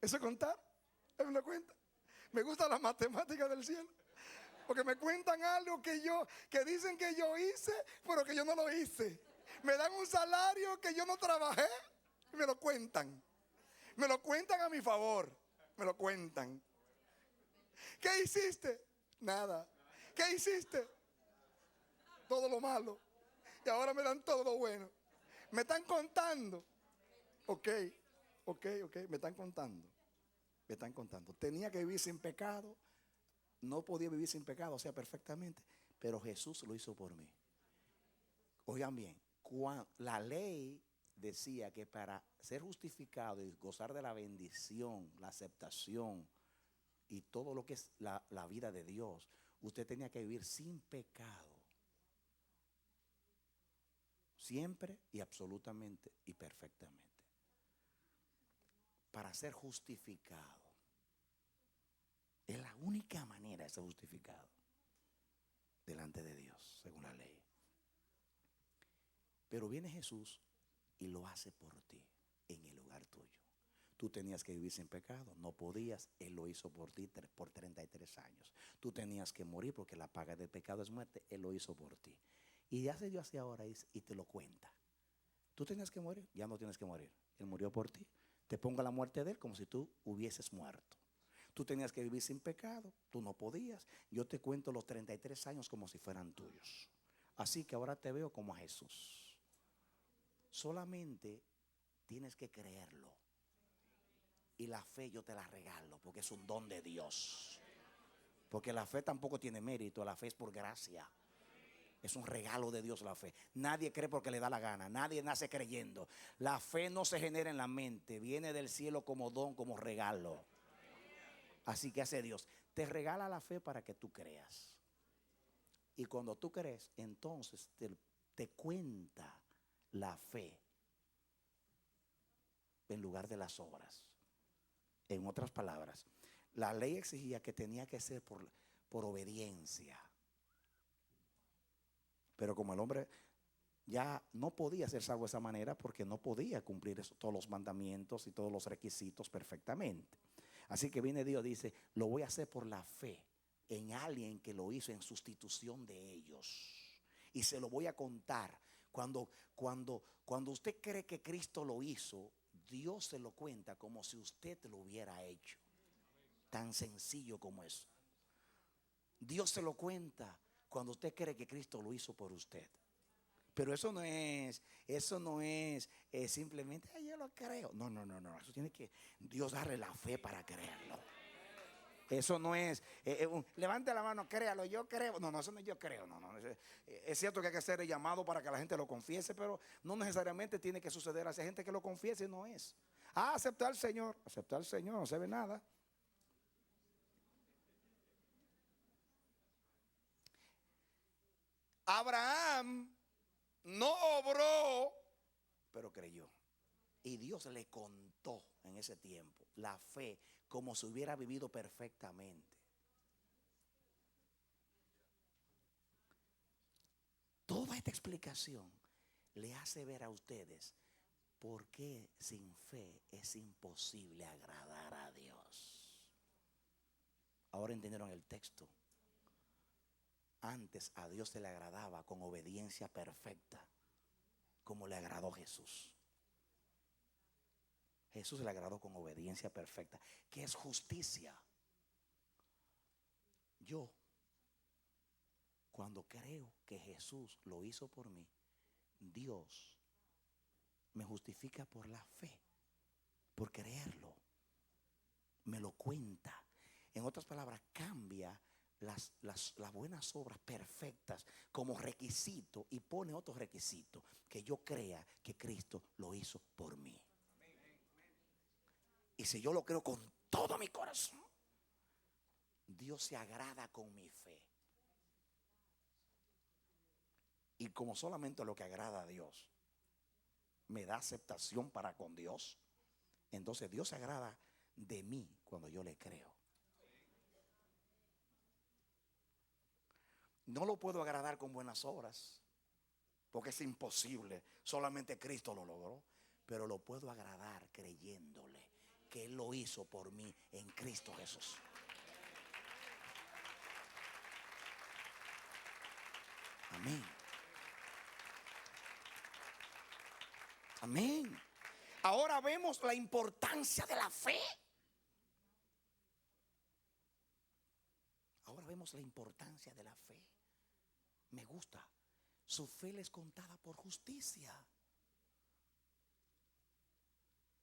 Eso es contar. Es una cuenta. Me gusta la matemática del cielo. Porque me cuentan algo que dicen que yo hice, pero que yo no lo hice. Me dan un salario que yo no trabajé y me lo cuentan. Me lo cuentan a mi favor. Me lo cuentan. ¿Qué hiciste? Nada. ¿Qué hiciste? Todo lo malo. Y ahora me dan todo lo bueno. Me están contando. Ok. Me están contando. Me están contando. Tenía que vivir sin pecado. No podía vivir sin pecado, o sea, perfectamente. Pero Jesús lo hizo por mí. Oigan bien, la ley decía que para ser justificado y gozar de la bendición, la aceptación y todo lo que es la vida de Dios, usted tenía que vivir sin pecado. Siempre y absolutamente y perfectamente. Para ser justificado. Es la única manera de ser justificado delante de Dios, según la ley. Pero viene Jesús y lo hace por ti, en el lugar tuyo. Tú tenías que vivir sin pecado, no podías, Él lo hizo por ti por 33 años. Tú tenías que morir porque la paga del pecado es muerte, Él lo hizo por ti. Y hace Dios así ahora y te lo cuenta. Tú tenías que morir, ya no tienes que morir. Él murió por ti. Te pongo la muerte de Él como si tú hubieses muerto. Tú tenías que vivir sin pecado, tú no podías. Yo te cuento los 33 años como si fueran tuyos. Así que ahora te veo como a Jesús. Solamente tienes que creerlo. Y la fe yo te la regalo porque es un don de Dios. Porque la fe tampoco tiene mérito, la fe es por gracia. Es un regalo de Dios la fe. Nadie cree porque le da la gana. Nadie nace creyendo. La fe no se genera en la mente. Viene del cielo como don, como regalo. Así que hace Dios. Te regala la fe para que tú creas. Y cuando tú crees, entonces te cuenta la fe en lugar de las obras. En otras palabras, la ley exigía que tenía que ser por obediencia. Pero como el hombre ya no podía ser salvo de esa manera porque no podía cumplir todos los mandamientos y todos los requisitos perfectamente. Así que viene Dios y dice, lo voy a hacer por la fe en alguien que lo hizo en sustitución de ellos. Y se lo voy a contar. Cuando usted cree que Cristo lo hizo, Dios se lo cuenta como si usted lo hubiera hecho. Tan sencillo como eso. Dios se lo cuenta cuando usted cree que Cristo lo hizo por usted. Pero eso no es simplemente, ay, yo lo creo. No. Eso tiene que Dios darle la fe para creerlo. Eso no es, levante la mano, créalo, yo creo. No, eso no es yo creo. No. Es cierto que hay que hacer el llamado para que la gente lo confiese, pero no necesariamente tiene que suceder. Hay gente que lo confiese y no es. Aceptar al Señor, no se ve nada. Abraham no obró, pero creyó. Y Dios le contó en ese tiempo la fe como si hubiera vivido perfectamente. Toda esta explicación le hace ver a ustedes por qué sin fe es imposible agradar a Dios. Ahora entendieron el texto. Antes a Dios se le agradaba con obediencia perfecta, como le agradó Jesús. Jesús le agradó con obediencia perfecta, que es justicia. Yo, cuando creo que Jesús lo hizo por mí, Dios me justifica por la fe, por creerlo. Me lo cuenta. En otras palabras, cambia las buenas obras perfectas como requisito y pone otro requisito, que yo crea que Cristo lo hizo por mí. Y si yo lo creo con todo mi corazón, Dios se agrada con mi fe. Y como solamente lo que agrada a Dios me da aceptación para con Dios, entonces Dios se agrada de mí cuando yo le creo. No lo puedo agradar con buenas obras, porque es imposible. Solamente Cristo lo logró. Pero lo puedo agradar creyéndole que Él lo hizo por mí en Cristo Jesús. Amén. Amén. Ahora vemos la importancia de la fe. Ahora vemos la importancia de la fe. Me gusta. Su fe le es contada por justicia.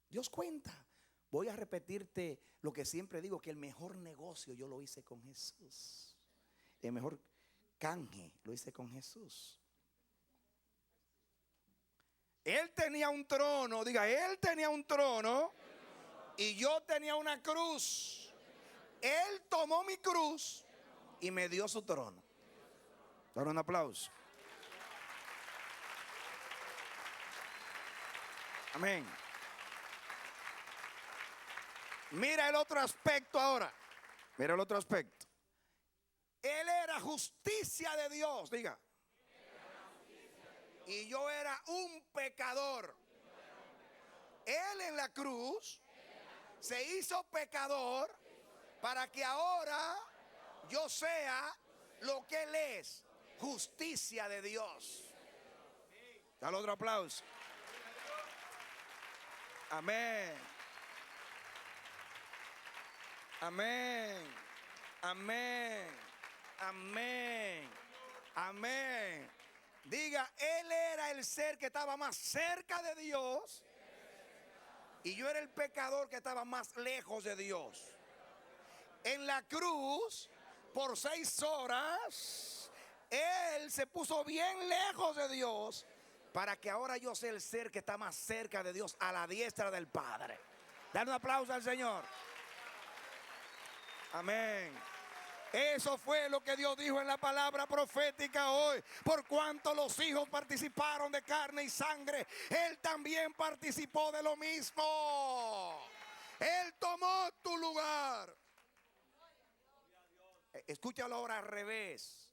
Dios cuenta. Voy a repetirte lo que siempre digo, que el mejor negocio yo lo hice con Jesús. El mejor canje lo hice con Jesús. Él tenía un trono, diga, Él tenía un trono y yo tenía una cruz. Él tomó mi cruz y me dio su trono. Dar un aplauso. Amén. Mira el otro aspecto ahora. Mira el otro aspecto. Él era justicia de Dios, diga. Y yo era un pecador. Él en la cruz se hizo pecador para que ahora yo sea lo que Él es, justicia de Dios. Dale otro aplauso. Amén. Amén. Amén. Amén. Amén. Diga, Él era el ser que estaba más cerca de Dios y yo era el pecador que estaba más lejos de Dios. En la cruz, por 6 horas, Él se puso bien lejos de Dios para que ahora yo sea el ser que está más cerca de Dios, a la diestra del Padre. Dale un aplauso al Señor. Amén. Eso fue lo que Dios dijo en la palabra profética hoy. Por cuanto los hijos participaron de carne y sangre, Él también participó de lo mismo. Él tomó tu lugar. Escúchalo ahora al revés.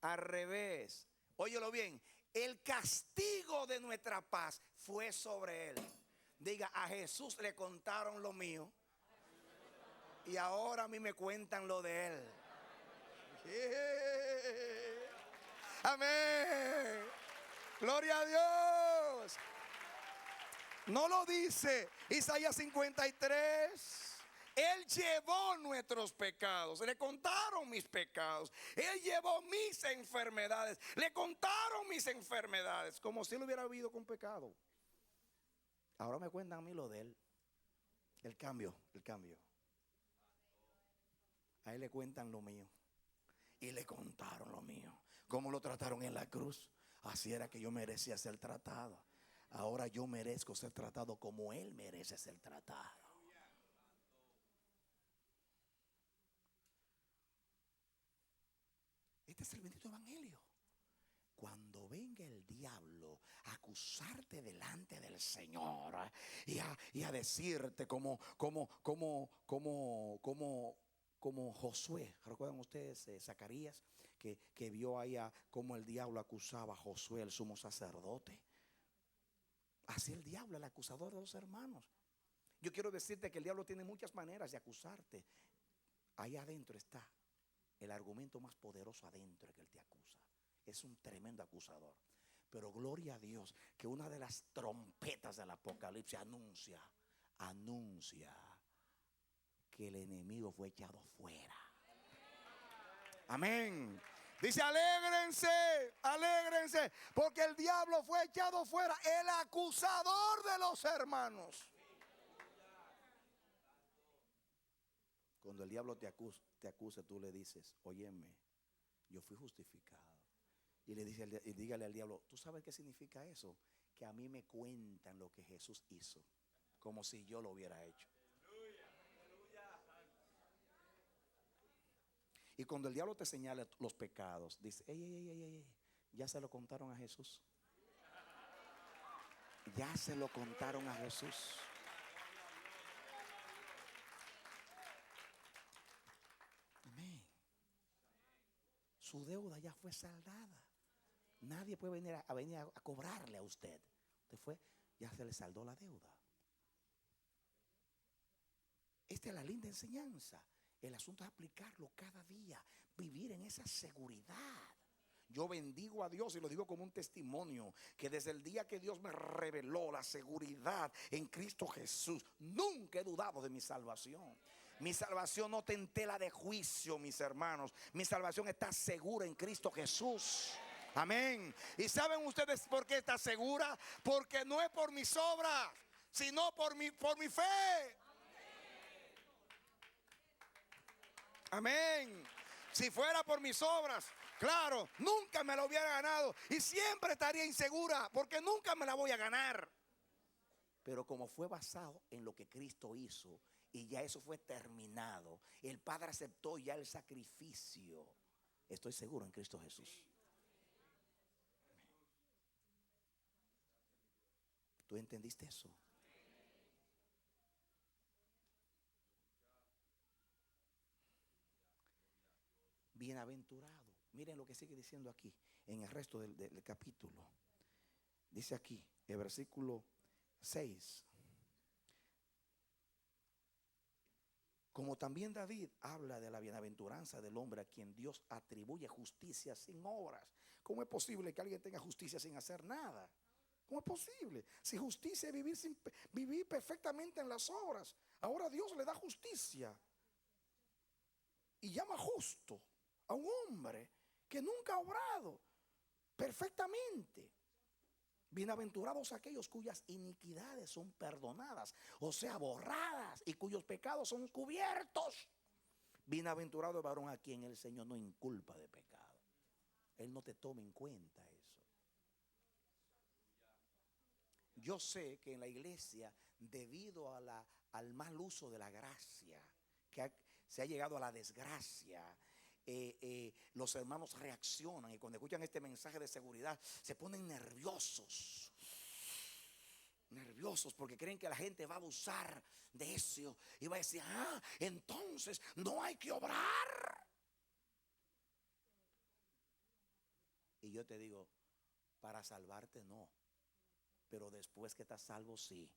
Al revés. Óyelo bien. El castigo de nuestra paz fue sobre Él. Diga, a Jesús le contaron lo mío y ahora a mí me cuentan lo de Él. Amén. Gloria a Dios. No lo dice Isaías 53. Él llevó nuestros pecados. Le contaron mis pecados. Él llevó mis enfermedades. Le contaron mis enfermedades. Como si él hubiera vivido con pecado. Ahora me cuentan a mí lo de él. El cambio. A él le cuentan lo mío. Y le contaron lo mío. Cómo lo trataron en la cruz. Así era que yo merecía ser tratado. Ahora yo merezco ser tratado como él merece ser tratado. Este es el bendito evangelio. Cuando venga el diablo a acusarte delante del Señor y a decirte como Josué, ¿recuerdan ustedes Zacarías? Que vio ahí como el diablo acusaba a Josué, el sumo sacerdote. Así el diablo, el acusador de los hermanos. Yo quiero decirte que el diablo tiene muchas maneras de acusarte. Ahí adentro está el argumento más poderoso adentro que él te acusa. Es un tremendo acusador. Pero gloria a Dios que una de las trompetas del Apocalipsis anuncia que el enemigo fue echado fuera. Amén. Dice, alégrense, porque el diablo fue echado fuera, el acusador de los hermanos. Cuando el diablo te acuse, tú le dices, óyeme, yo fui justificado. Y dígale al diablo, ¿tú sabes qué significa eso? Que a mí me cuentan lo que Jesús hizo, como si yo lo hubiera hecho. Y cuando el diablo te señala los pecados, dice, ey, ya se lo contaron a Jesús. Ya se lo contaron a Jesús. Amén. Su deuda ya fue saldada. Nadie puede venir a cobrarle a usted. Ya se le saldó la deuda. Esta es la linda enseñanza. El asunto es aplicarlo cada día, vivir en esa seguridad. Yo bendigo a Dios y lo digo como un testimonio, que desde el día que Dios me reveló la seguridad en Cristo Jesús, nunca he dudado de mi salvación. Mi salvación no está en tela de juicio, mis hermanos. Mi salvación está segura en Cristo Jesús. Amén. ¿Y saben ustedes por qué está segura? Porque no es por mis obras, sino por mi fe. Amén. Si fuera por mis obras, claro, nunca me lo hubiera ganado y siempre estaría insegura porque nunca me la voy a ganar. Pero como fue basado en lo que Cristo hizo y ya eso fue terminado, el Padre aceptó ya el sacrificio. Estoy seguro en Cristo Jesús. ¿Tú entendiste eso? Bienaventurado. Miren lo que sigue diciendo aquí en el resto del capítulo. Dice aquí, el versículo 6. Como también David habla de la bienaventuranza del hombre a quien Dios atribuye justicia sin obras. ¿Cómo es posible que alguien tenga justicia sin hacer nada? ¿Cómo es posible? Si justicia es vivir perfectamente en las obras. Ahora Dios le da justicia y llama justo a un hombre que nunca ha obrado perfectamente. Bienaventurados aquellos cuyas iniquidades son perdonadas, o sea, borradas, y cuyos pecados son cubiertos. Bienaventurado el varón a quien el Señor no inculpa de pecado. Él no te toma en cuenta eso. Yo sé que en la iglesia, debido al mal uso de la gracia, se ha llegado a la desgracia, los hermanos reaccionan y cuando escuchan este mensaje de seguridad se ponen nerviosos porque creen que la gente va a abusar de eso y va a decir, entonces no hay que obrar. Y yo te digo, para salvarte no, pero después que estás salvo sí.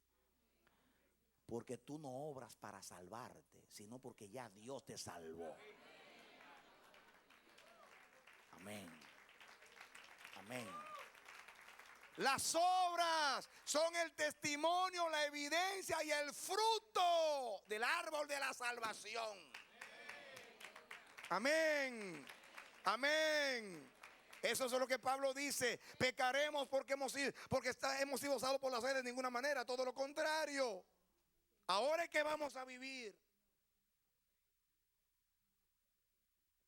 Porque tú no obras para salvarte, sino porque ya Dios te salvó. Amén. Amén. Las obras son el testimonio, la evidencia y el fruto del árbol de la salvación. Amén. Amén. Eso es lo que Pablo dice. Pecaremos porque hemos sido salvos por la fe de ninguna manera. Todo lo contrario. Ahora es que vamos a vivir.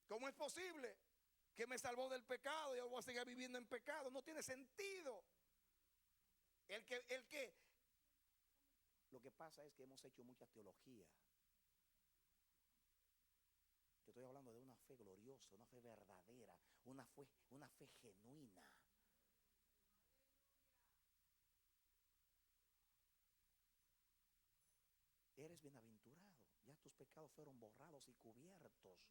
¿Cómo es posible que me salvó del pecado y yo voy a seguir viviendo en pecado? No tiene sentido. Lo que pasa es que hemos hecho mucha teología. Te estoy hablando de una fe gloriosa, una fe verdadera, una fe genuina. Eres bienaventurado, ya tus pecados fueron borrados y cubiertos.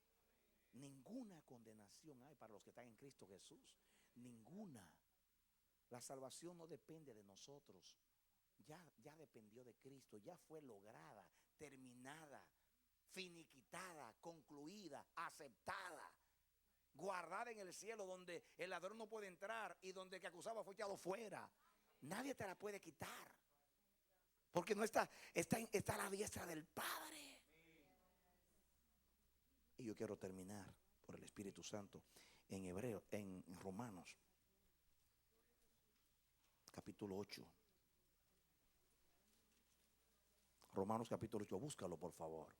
Ninguna condenación hay para los que están en Cristo Jesús. Ninguna. La salvación no depende de nosotros. Ya dependió de Cristo. Ya fue lograda, terminada, finiquitada, concluida, aceptada, guardada en el cielo, donde el ladrón no puede entrar y donde el que acusaba fue echado fuera. Nadie te la puede quitar, porque no está a la diestra del Padre. Y yo quiero terminar por el Espíritu Santo en Romanos capítulo 8. Romanos capítulo 8, búscalo por favor,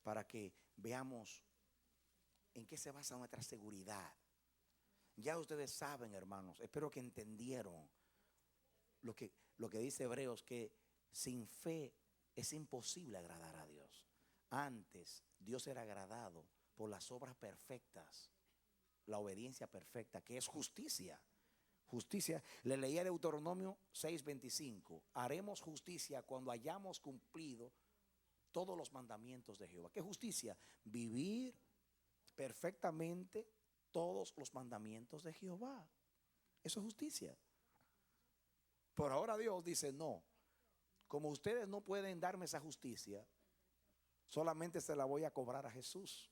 para que veamos en qué se basa nuestra seguridad. Ya ustedes saben, hermanos, espero que entendieron lo que dice Hebreos, que sin fe es imposible agradar a Dios. Antes Dios era agradado por las obras perfectas, la obediencia perfecta, que es justicia. Justicia, le leía Deuteronomio 6:25. Haremos justicia cuando hayamos cumplido todos los mandamientos de Jehová. ¿Qué justicia? Vivir perfectamente todos los mandamientos de Jehová. Eso es justicia. Por ahora Dios dice, no, como ustedes no pueden darme esa justicia, solamente se la voy a cobrar a Jesús.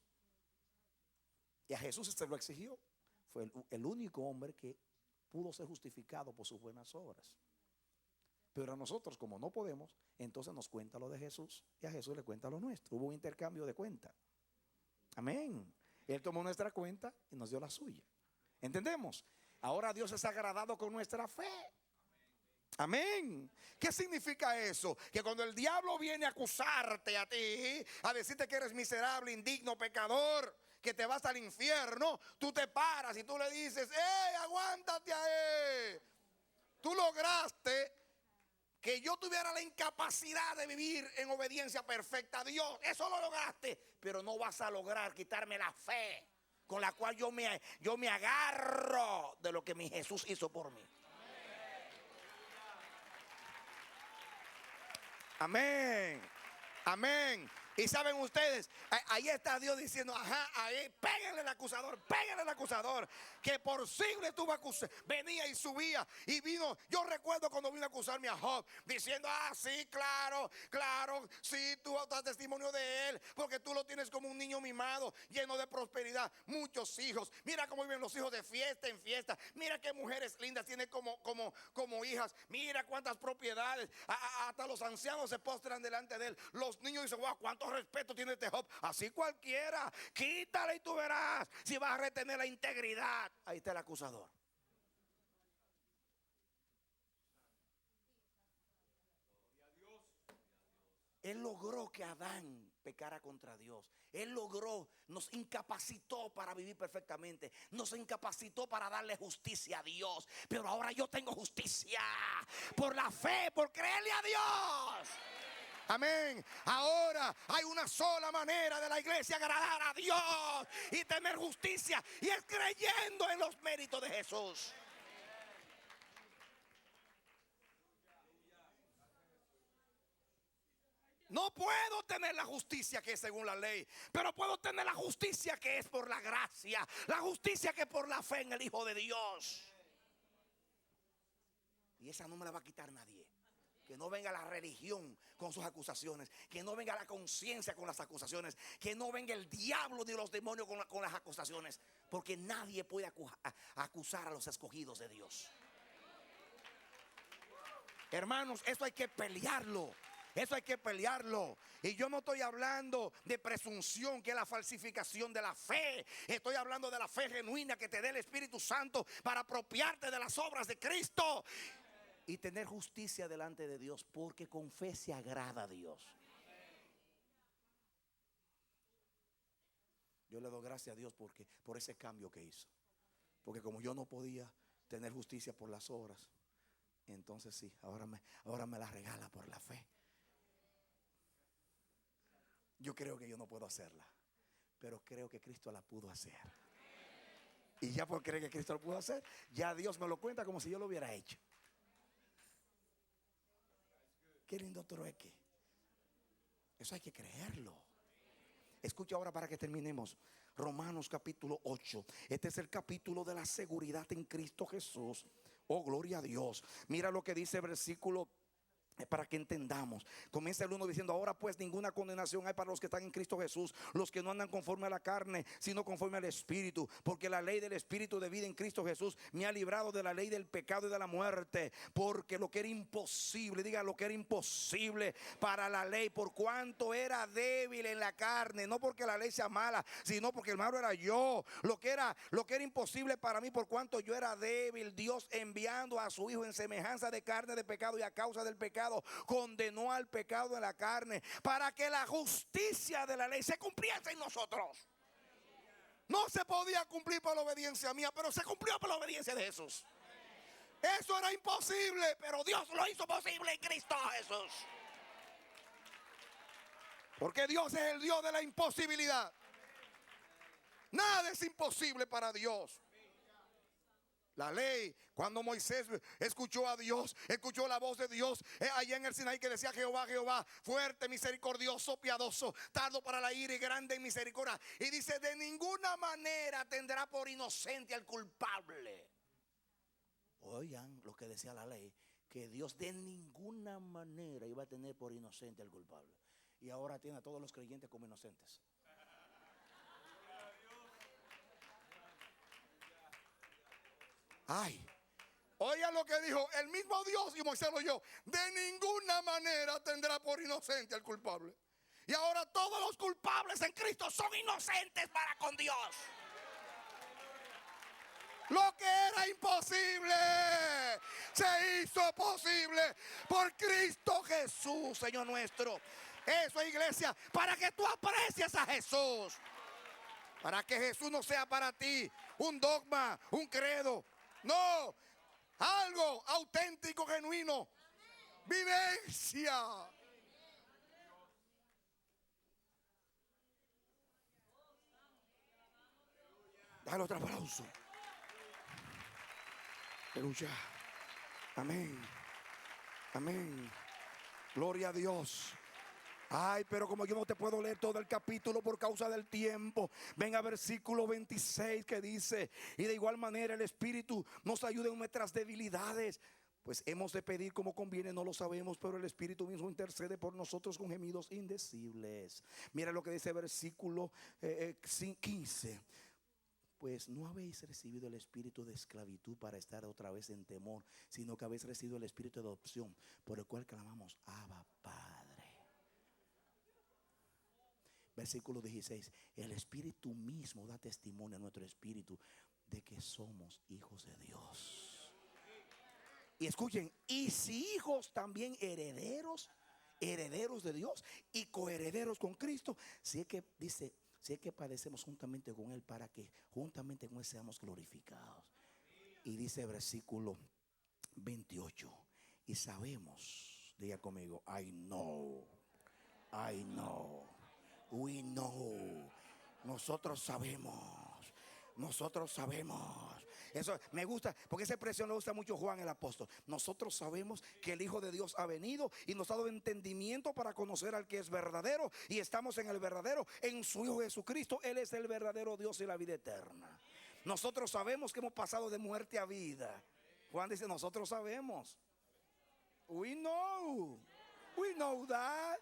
Y a Jesús se lo exigió. Fue el único hombre que pudo ser justificado por sus buenas obras. Pero a nosotros, como no podemos, entonces nos cuenta lo de Jesús y a Jesús le cuenta lo nuestro. Hubo un intercambio de cuenta. Amén. Él tomó nuestra cuenta y nos dio la suya. ¿Entendemos? Ahora Dios es agradado con nuestra fe. Amén. ¿Qué significa eso? Que cuando el diablo viene a acusarte a ti, a decirte que eres miserable, indigno, pecador, que te vas al infierno, tú te paras y tú le dices, aguántate ahí. Tú lograste que yo tuviera la incapacidad de vivir en obediencia perfecta a Dios. Eso lo lograste, pero no vas a lograr quitarme la fe con la cual yo me agarro de lo que mi Jesús hizo por mí. Amén. Amén. Y saben ustedes, ahí está Dios diciendo, ajá, ahí, péguenle al acusador, péguenle al acusador, que por siglos estuvo acusando, venía y subía y vino. Yo recuerdo cuando vino a acusarme a Job, diciendo, sí, claro, sí, tú das testimonio de él, porque tú lo tienes como un niño mimado, lleno de prosperidad, muchos hijos. Mira cómo viven los hijos de fiesta en fiesta, mira qué mujeres lindas tiene como hijas, mira cuántas propiedades, hasta los ancianos se postran delante de él. Los niños dicen, wow, cuánto respeto tiene este Job. Así cualquiera, quítale y tú verás si vas a retener la integridad. Ahí está el acusador. Él logró que Adán pecara contra Dios. Él logró, nos incapacitó para vivir perfectamente. Nos incapacitó para darle justicia a Dios. Pero ahora yo tengo justicia por la fe, por creerle a Dios. Amén. Ahora hay una sola manera de la iglesia agradar a Dios y tener justicia, y es creyendo en los méritos de Jesús. No puedo tener la justicia que es según la ley, pero puedo tener la justicia que es por la gracia, la justicia que es por la fe en el Hijo de Dios. Y esa no me la va a quitar nadie. Que no venga la religión con sus acusaciones, que no venga la conciencia con las acusaciones, que no venga el diablo ni los demonios con las acusaciones, porque nadie puede acusar a los escogidos de Dios. Hermanos, eso hay que pelearlo. Eso hay que pelearlo. Y yo no estoy hablando de presunción, que es la falsificación de la fe. Estoy hablando de la fe genuina que te dé el Espíritu Santo para apropiarte de las obras de Cristo y tener justicia delante de Dios, porque con fe se agrada a Dios. Yo le doy gracias a Dios por ese cambio que hizo. Porque como yo no podía tener justicia por las obras, entonces sí, ahora me la regala por la fe. Yo creo que yo no puedo hacerla, pero creo que Cristo la pudo hacer. Y ya por creer que Cristo lo pudo hacer, ya Dios me lo cuenta como si yo lo hubiera hecho. Qué lindo trueque. Eso hay que creerlo. Escucha ahora para que terminemos. Romanos capítulo 8. Este es el capítulo de la seguridad en Cristo Jesús. Oh, gloria a Dios. Mira lo que dice el versículo, para que entendamos. Comienza el 1 diciendo: ahora pues ninguna condenación hay para los que están en Cristo Jesús, los que no andan conforme a la carne, sino conforme al Espíritu, porque la ley del Espíritu de vida en Cristo Jesús me ha librado de la ley del pecado y de la muerte. Porque lo que era imposible, diga, lo que era imposible para la ley, por cuanto era débil en la carne, no porque la ley sea mala, sino porque el malo era yo. Lo que era imposible para mí, por cuanto yo era débil, Dios, enviando a su Hijo en semejanza de carne de pecado, y a causa del pecado condenó al pecado en la carne, para que la justicia de la ley se cumpliese en nosotros. No se podía cumplir por la obediencia mía, pero se cumplió por la obediencia de Jesús. Eso era imposible, pero Dios lo hizo posible en Cristo Jesús. Porque Dios es el Dios de la imposibilidad. Nada es imposible para Dios. La ley, cuando Moisés escuchó a Dios, escuchó la voz de Dios allá en el Sinaí, que decía: Jehová, Jehová, fuerte, misericordioso, piadoso, tardo para la ira y grande en misericordia. Y dice: de ninguna manera tendrá por inocente al culpable. Oigan lo que decía la ley, que Dios de ninguna manera iba a tener por inocente al culpable. Y ahora tiene a todos los creyentes como inocentes. Ay, oigan lo que dijo el mismo Dios, y Moisés lo oyó: de ninguna manera tendrá por inocente al culpable. Y ahora todos los culpables en Cristo son inocentes para con Dios. Lo que era imposible se hizo posible por Cristo Jesús, Señor nuestro. Eso, iglesia, para que tú aprecies a Jesús, para que Jesús no sea para ti un dogma, un credo. No, algo auténtico, genuino, vivencia. Dale otro aplauso. Aleluya. Amén. Amén. Gloria a Dios. Ay, pero como yo no te puedo leer todo el capítulo por causa del tiempo, ven a versículo 26 que dice: y de igual manera el Espíritu nos ayuda en nuestras debilidades, pues hemos de pedir como conviene, no lo sabemos, pero el Espíritu mismo intercede por nosotros con gemidos indecibles. Mira lo que dice el versículo 15: pues no habéis recibido el espíritu de esclavitud para estar otra vez en temor, sino que habéis recibido el espíritu de adopción, por el cual clamamos: Abba, Padre. Versículo 16: el Espíritu mismo da testimonio a nuestro espíritu de que somos hijos de Dios. Y escuchen: y si hijos, también herederos, herederos de Dios y coherederos con Cristo. Si es que dice, si es que padecemos juntamente con Él, para que juntamente con Él seamos glorificados. Y dice versículo 28: y sabemos, diga conmigo, I know, we know. Nosotros sabemos. Nosotros sabemos. Eso me gusta, porque esa expresión lo usa mucho Juan el apóstol. Nosotros sabemos que el Hijo de Dios ha venido y nos ha dado entendimiento para conocer al que es verdadero, y estamos en el verdadero, en su Hijo Jesucristo. Él es el verdadero Dios y la vida eterna. Nosotros sabemos que hemos pasado de muerte a vida. Juan dice: nosotros sabemos. We know that.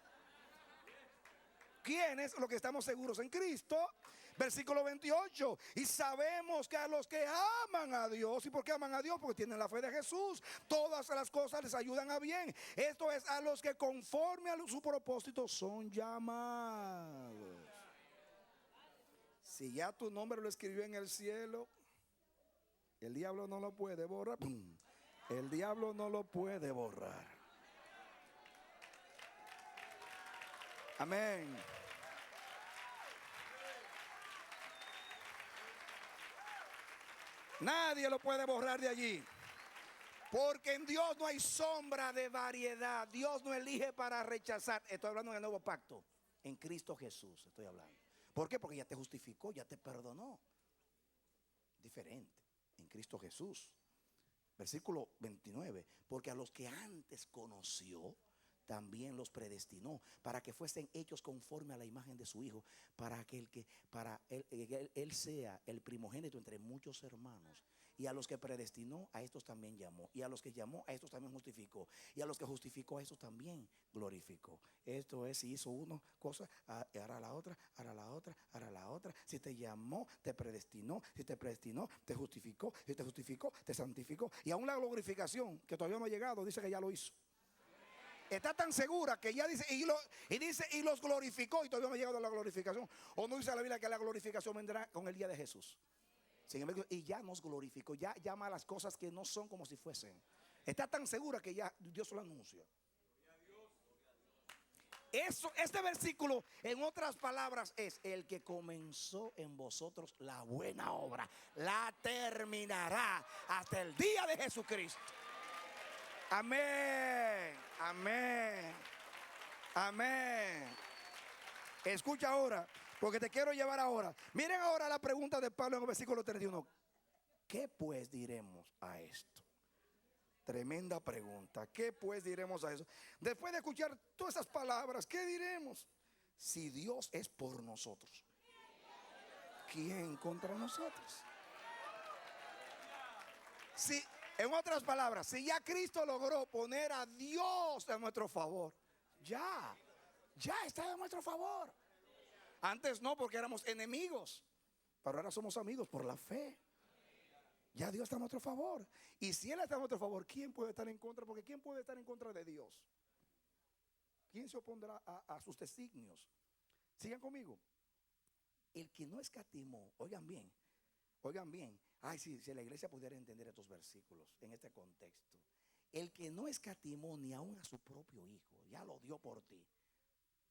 ¿Quiénes? Los que estamos seguros en Cristo. Versículo 28: y sabemos que a los que aman a Dios. ¿Y por qué aman a Dios? Porque tienen la fe de Jesús. Todas las cosas les ayudan a bien. Esto es, a los que conforme a su propósito son llamados. Si ya tu nombre lo escribió en el cielo, el diablo no lo puede borrar. El diablo no lo puede borrar. Amén. Nadie lo puede borrar de allí. Porque en Dios no hay sombra de variedad. Dios no elige para rechazar. Estoy hablando del nuevo pacto. En Cristo Jesús estoy hablando. ¿Por qué? Porque ya te justificó, ya te perdonó. Diferente. En Cristo Jesús. Versículo 29: porque a los que antes conoció, también los predestinó para que fuesen hechos conforme a la imagen de su Hijo, para que él sea el primogénito entre muchos hermanos. Y a los que predestinó, a estos también llamó. Y a los que llamó, a estos también justificó. Y a los que justificó, a estos también glorificó. Esto es, si hizo una cosa, hará la otra, hará la otra, hará la otra. Si te llamó, te predestinó. Si te predestinó, te justificó. Si te justificó, te santificó. Y aún la glorificación, que todavía no ha llegado, dice que ya lo hizo. Está tan segura que ya dice y los glorificó, y todavía no ha llegado a la glorificación. O no dice la Biblia que la glorificación vendrá con el día de Jesús. Sin embargo, y ya nos glorificó, ya llama a las cosas que no son como si fuesen. Está tan segura que ya Dios lo anuncia. Este versículo, en otras palabras, es: el que comenzó en vosotros la buena obra, la terminará hasta el día de Jesucristo. Amén, amén, amén. Escucha ahora, porque te quiero llevar ahora. Miren ahora la pregunta de Pablo en el versículo 31. ¿Qué pues diremos a esto? Tremenda pregunta. ¿Qué pues diremos a eso? Después de escuchar todas esas palabras, ¿qué diremos? Si Dios es por nosotros, ¿quién contra nosotros? Si, en otras palabras, si ya Cristo logró poner a Dios a nuestro favor, ya está a nuestro favor. Antes no, porque éramos enemigos, pero ahora somos amigos por la fe. Ya Dios está a nuestro favor. Y si Él está a nuestro favor, ¿quién puede estar en contra? Porque ¿quién puede estar en contra de Dios? ¿Quién se opondrá a sus designios? Sigan conmigo. El que no escatimó, oigan bien. Ay, si la iglesia pudiera entender estos versículos en este contexto. El que no escatimó ni aún a su propio Hijo, ya lo dio por ti,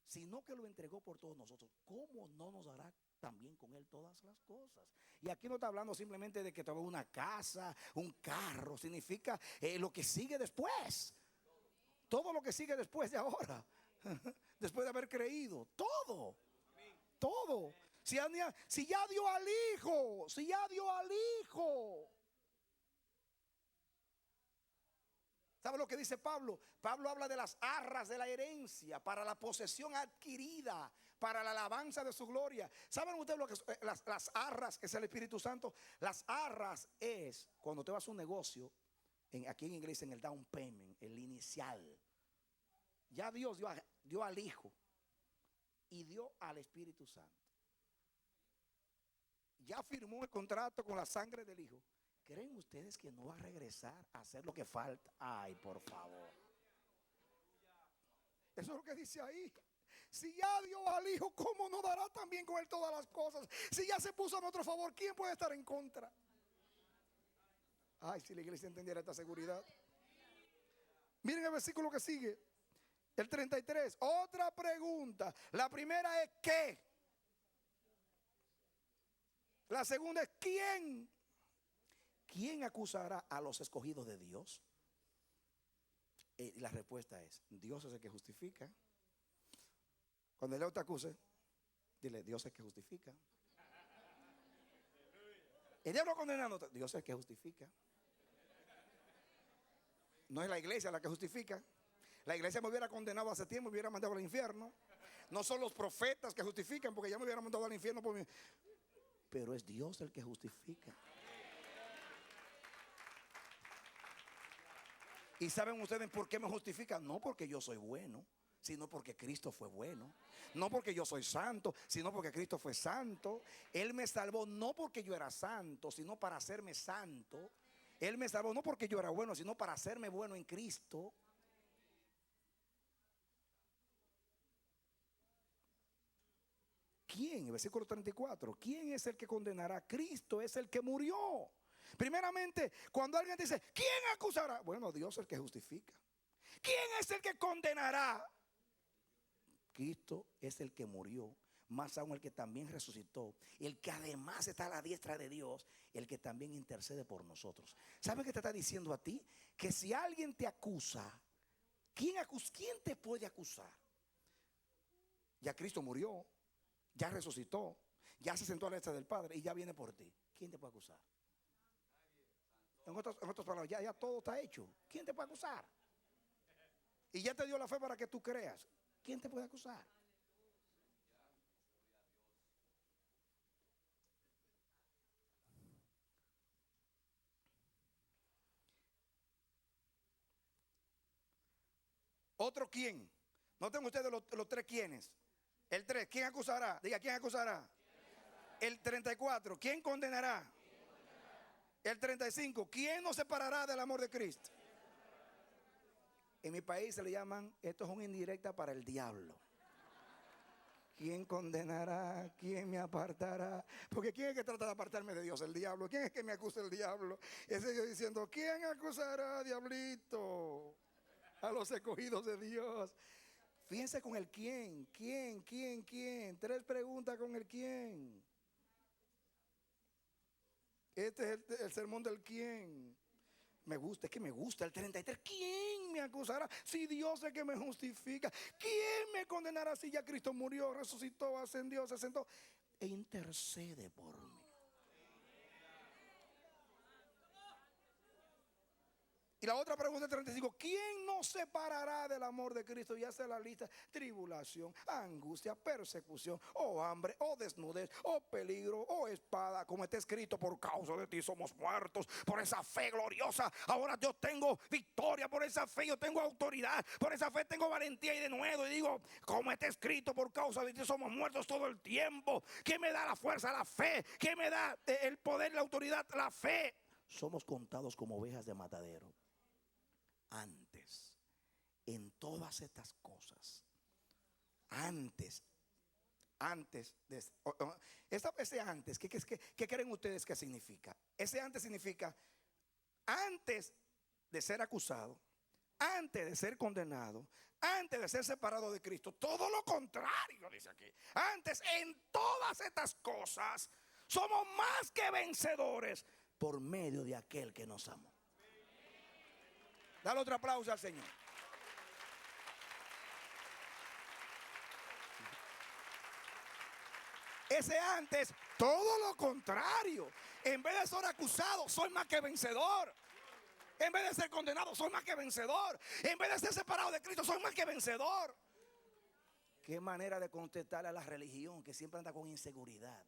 sino que lo entregó por todos nosotros, ¿cómo no nos dará también con Él todas las cosas? Y aquí no está hablando simplemente de que te va una casa, un carro. Significa lo que sigue después. Todo lo que sigue después de ahora. Después de haber creído. Todo. Si ya dio al Hijo. ¿Sabe lo que dice Pablo? Pablo habla de las arras de la herencia para la posesión adquirida, para la alabanza de su gloria. ¿Saben ustedes lo que son las arras, que es el Espíritu Santo? Las arras es cuando te vas a un negocio, aquí en inglés en el down payment, el inicial. Ya Dios dio al Hijo y dio al Espíritu Santo. Ya firmó el contrato con la sangre del Hijo. ¿Creen ustedes que no va a regresar a hacer lo que falta? Ay, por favor. Eso es lo que dice ahí. Si ya dio al Hijo, ¿cómo no dará también con Él todas las cosas? Si ya se puso a nuestro favor, ¿quién puede estar en contra? Ay, si la iglesia entendiera esta seguridad. Miren el versículo que sigue, el 33. Otra pregunta. La primera es ¿qué? La segunda es ¿quién? ¿Quién acusará a los escogidos de Dios? La respuesta es, Dios es el que justifica. Cuando el otro te acuse, dile, Dios es el que justifica. El diablo condenando, Dios es el que justifica. No es la iglesia la que justifica. La iglesia me hubiera condenado hace tiempo, me hubiera mandado al infierno. No son los profetas que justifican, porque ya me hubieran mandado al infierno por mí. Pero es Dios el que justifica. ¿Y saben ustedes por qué me justifican? No porque yo soy bueno, sino porque Cristo fue bueno. No porque yo soy santo, sino porque Cristo fue santo. Él me salvó no porque yo era santo, sino para hacerme santo. Él me salvó no porque yo era bueno, sino para hacerme bueno en Cristo. ¿Quién? Versículo 34. ¿Quién es el que condenará? Cristo es el que murió. Primeramente, cuando alguien dice, ¿quién acusará? Bueno, Dios es el que justifica. ¿Quién es el que condenará? Cristo es el que murió, más aún el que también resucitó, el que además está a la diestra de Dios, el que también intercede por nosotros. ¿Sabe qué te está diciendo a ti? Que si alguien te acusa, ¿quién te puede acusar? Ya Cristo murió, ya resucitó, ya se sentó a la diestra del Padre y ya viene por ti. ¿Quién te puede acusar? En otras palabras, ya todo está hecho. ¿Quién te puede acusar? Y ya te dio la fe para que tú creas. ¿Quién te puede acusar? ¿Otro quién? Noten ustedes los tres quiénes. El 3, ¿quién acusará? Diga, ¿quién acusará? El 34, ¿quién condenará? El 35, ¿quién nos separará del amor de Cristo? En mi país se le llaman, esto es una indirecta para el diablo. ¿Quién condenará? ¿Quién me apartará? Porque ¿quién es que trata de apartarme de Dios? El diablo. ¿Quién es que me acusa el diablo? Ese yo diciendo, ¿quién acusará, diablito? A los escogidos de Dios. Fíjense con el quién. ¿Quién? 3 preguntas con el quién. Este es el sermón del quién. Me gusta, es que me gusta el 33. ¿Quién me acusará? Si Dios es el que me justifica. ¿Quién me condenará si ya Cristo murió, resucitó, ascendió, se sentó e intercede por mí? Y la otra pregunta, 35, ¿quién nos separará del amor de Cristo? Y hace la lista: tribulación, angustia, persecución, o hambre, o desnudez, o peligro, o espada, como está escrito, por causa de ti somos muertos. Por esa fe gloriosa, ahora yo tengo victoria. Por esa fe yo tengo autoridad. Por esa fe tengo valentía y denuedo. Y digo, como está escrito, por causa de ti somos muertos todo el tiempo. ¿Qué me da la fuerza? La fe. ¿Qué me da el poder, la autoridad? La fe. Somos contados como ovejas de matadero. Antes, en todas estas cosas, antes de ese antes, ¿qué creen ustedes que significa? Ese antes significa antes de ser acusado, antes de ser condenado, antes de ser separado de Cristo. Todo lo contrario, dice aquí. Antes, en todas estas cosas, somos más que vencedores por medio de aquel que nos amó. Dale otro aplauso al Señor. Ese antes, todo lo contrario. En vez de ser acusado, soy más que vencedor. En vez de ser condenado, soy más que vencedor. En vez de ser separado de Cristo, soy más que vencedor. Qué manera de contestar a la religión que siempre anda con inseguridad.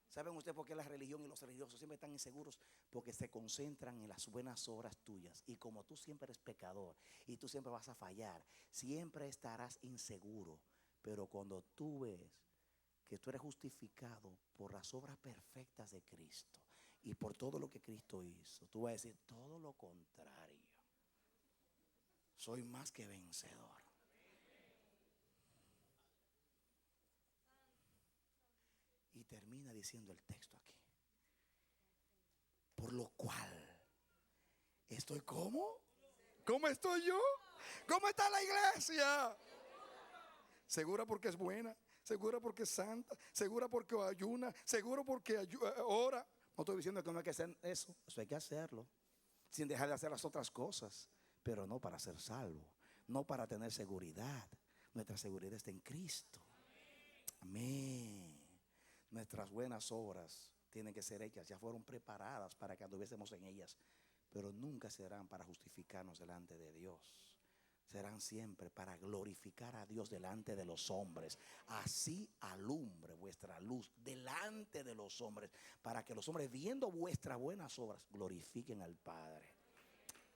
¿Saben ustedes por qué la religión y los religiosos siempre están inseguros? Porque se concentran en las buenas obras tuyas. Y como tú siempre eres pecador y tú siempre vas a fallar, siempre estarás inseguro. Pero cuando tú ves que tú eres justificado por las obras perfectas de Cristo y por todo lo que Cristo hizo, tú vas a decir todo lo contrario. Soy más que vencedor. Y termina diciendo el texto aquí. Por lo cual estoy ¿cómo? ¿Cómo estoy yo? ¿Cómo está la iglesia? Segura porque es buena, segura porque es santa, segura porque ayuna, seguro porque ora. No estoy diciendo que no hay que hacer eso hay que hacerlo, sin dejar de hacer las otras cosas, pero no para ser salvo, no para tener seguridad. Nuestra seguridad está en Cristo. Amén. Nuestras buenas obras tienen que ser hechas, ya fueron preparadas para que anduviésemos en ellas, pero nunca serán para justificarnos delante de Dios. Serán siempre para glorificar a Dios delante de los hombres. Así alumbre vuestra luz delante de los hombres, para que los hombres, viendo vuestras buenas obras, glorifiquen al Padre.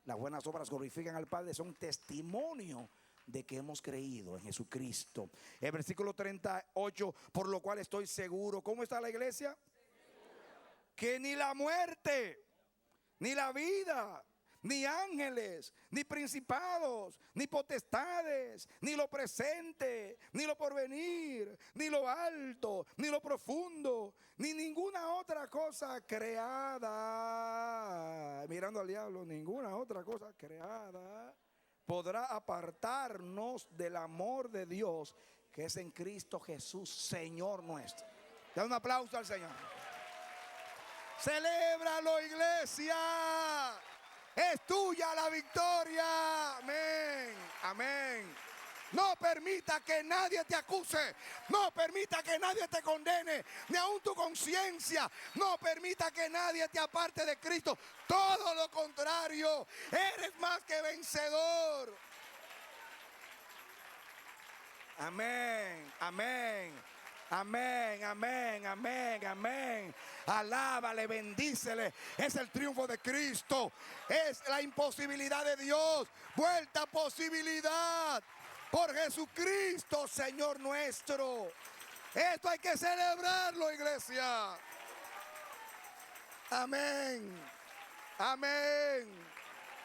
Las buenas obras glorifican al Padre, son testimonio de que hemos creído en Jesucristo. El versículo 38, por lo cual estoy seguro. ¿Cómo está la iglesia? Que ni la muerte, ni la vida, ni ángeles, ni principados, ni potestades, ni lo presente, ni lo porvenir, ni lo alto, ni lo profundo, ni ninguna otra cosa creada, mirando al diablo, ninguna otra cosa creada podrá apartarnos del amor de Dios que es en Cristo Jesús, Señor nuestro. Da un aplauso al Señor. Celébralo, iglesia. Es tuya la victoria. Amén. Amén. No permita que nadie te acuse. No permita que nadie te condene. Ni aun tu conciencia. No permita que nadie te aparte de Cristo. Todo lo contrario. Eres más que vencedor. Amén. Amén. Amén, amén, amén, amén. Alábale, bendícele. Es el triunfo de Cristo. Es la imposibilidad de Dios vuelta posibilidad. Por Jesucristo, Señor nuestro. Esto hay que celebrarlo, iglesia. Amén. Amén.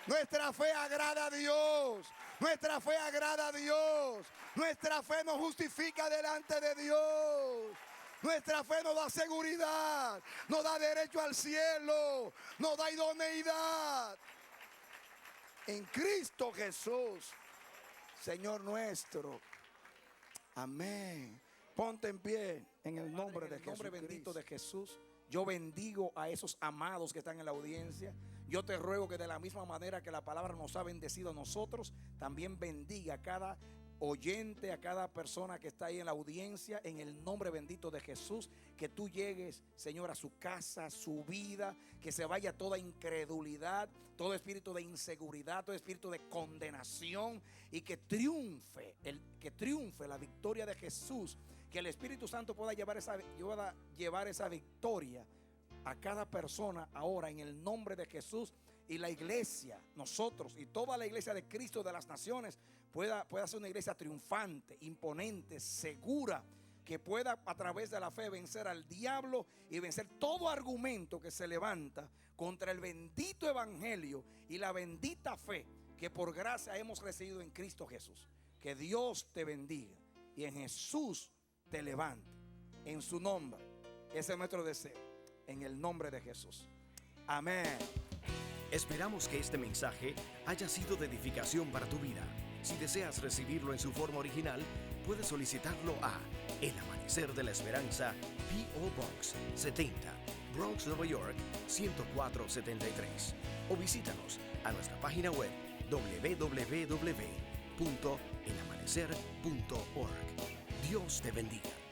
Nuestra fe agrada a Dios. Nuestra fe agrada a Dios. Nuestra fe nos justifica delante de Dios. Nuestra fe nos da seguridad. Nos da derecho al cielo. Nos da idoneidad. En Cristo Jesús, Señor nuestro. Amén. Ponte en pie en el nombre de Jesús. En el nombre bendito de Jesús. Yo bendigo a esos amados que están en la audiencia. Yo te ruego que de la misma manera que la palabra nos ha bendecido a nosotros, también bendiga a cada oyente, a cada persona que está ahí en la audiencia, en el nombre bendito de Jesús. Que tú llegues, Señor, a su casa, a su vida, que se vaya toda incredulidad, todo espíritu de inseguridad, todo espíritu de condenación, y que triunfe la victoria de Jesús. Que el Espíritu Santo pueda llevar esa victoria a cada persona ahora en el nombre de Jesús. Y la iglesia, nosotros y toda la iglesia de Cristo de las naciones pueda ser una iglesia triunfante, imponente, segura, que pueda a través de la fe vencer al diablo y vencer todo argumento que se levanta contra el bendito evangelio y la bendita fe que por gracia hemos recibido en Cristo Jesús. Que Dios te bendiga y en Jesús te levante. En su nombre, ese es nuestro deseo, en el nombre de Jesús. Amén. Esperamos que este mensaje haya sido de edificación para tu vida. Si deseas recibirlo en su forma original, puedes solicitarlo a El Amanecer de la Esperanza, P.O. Box 70, Bronx, Nueva York 10473. O visítanos a nuestra página web www.elamanecer.org. Dios te bendiga.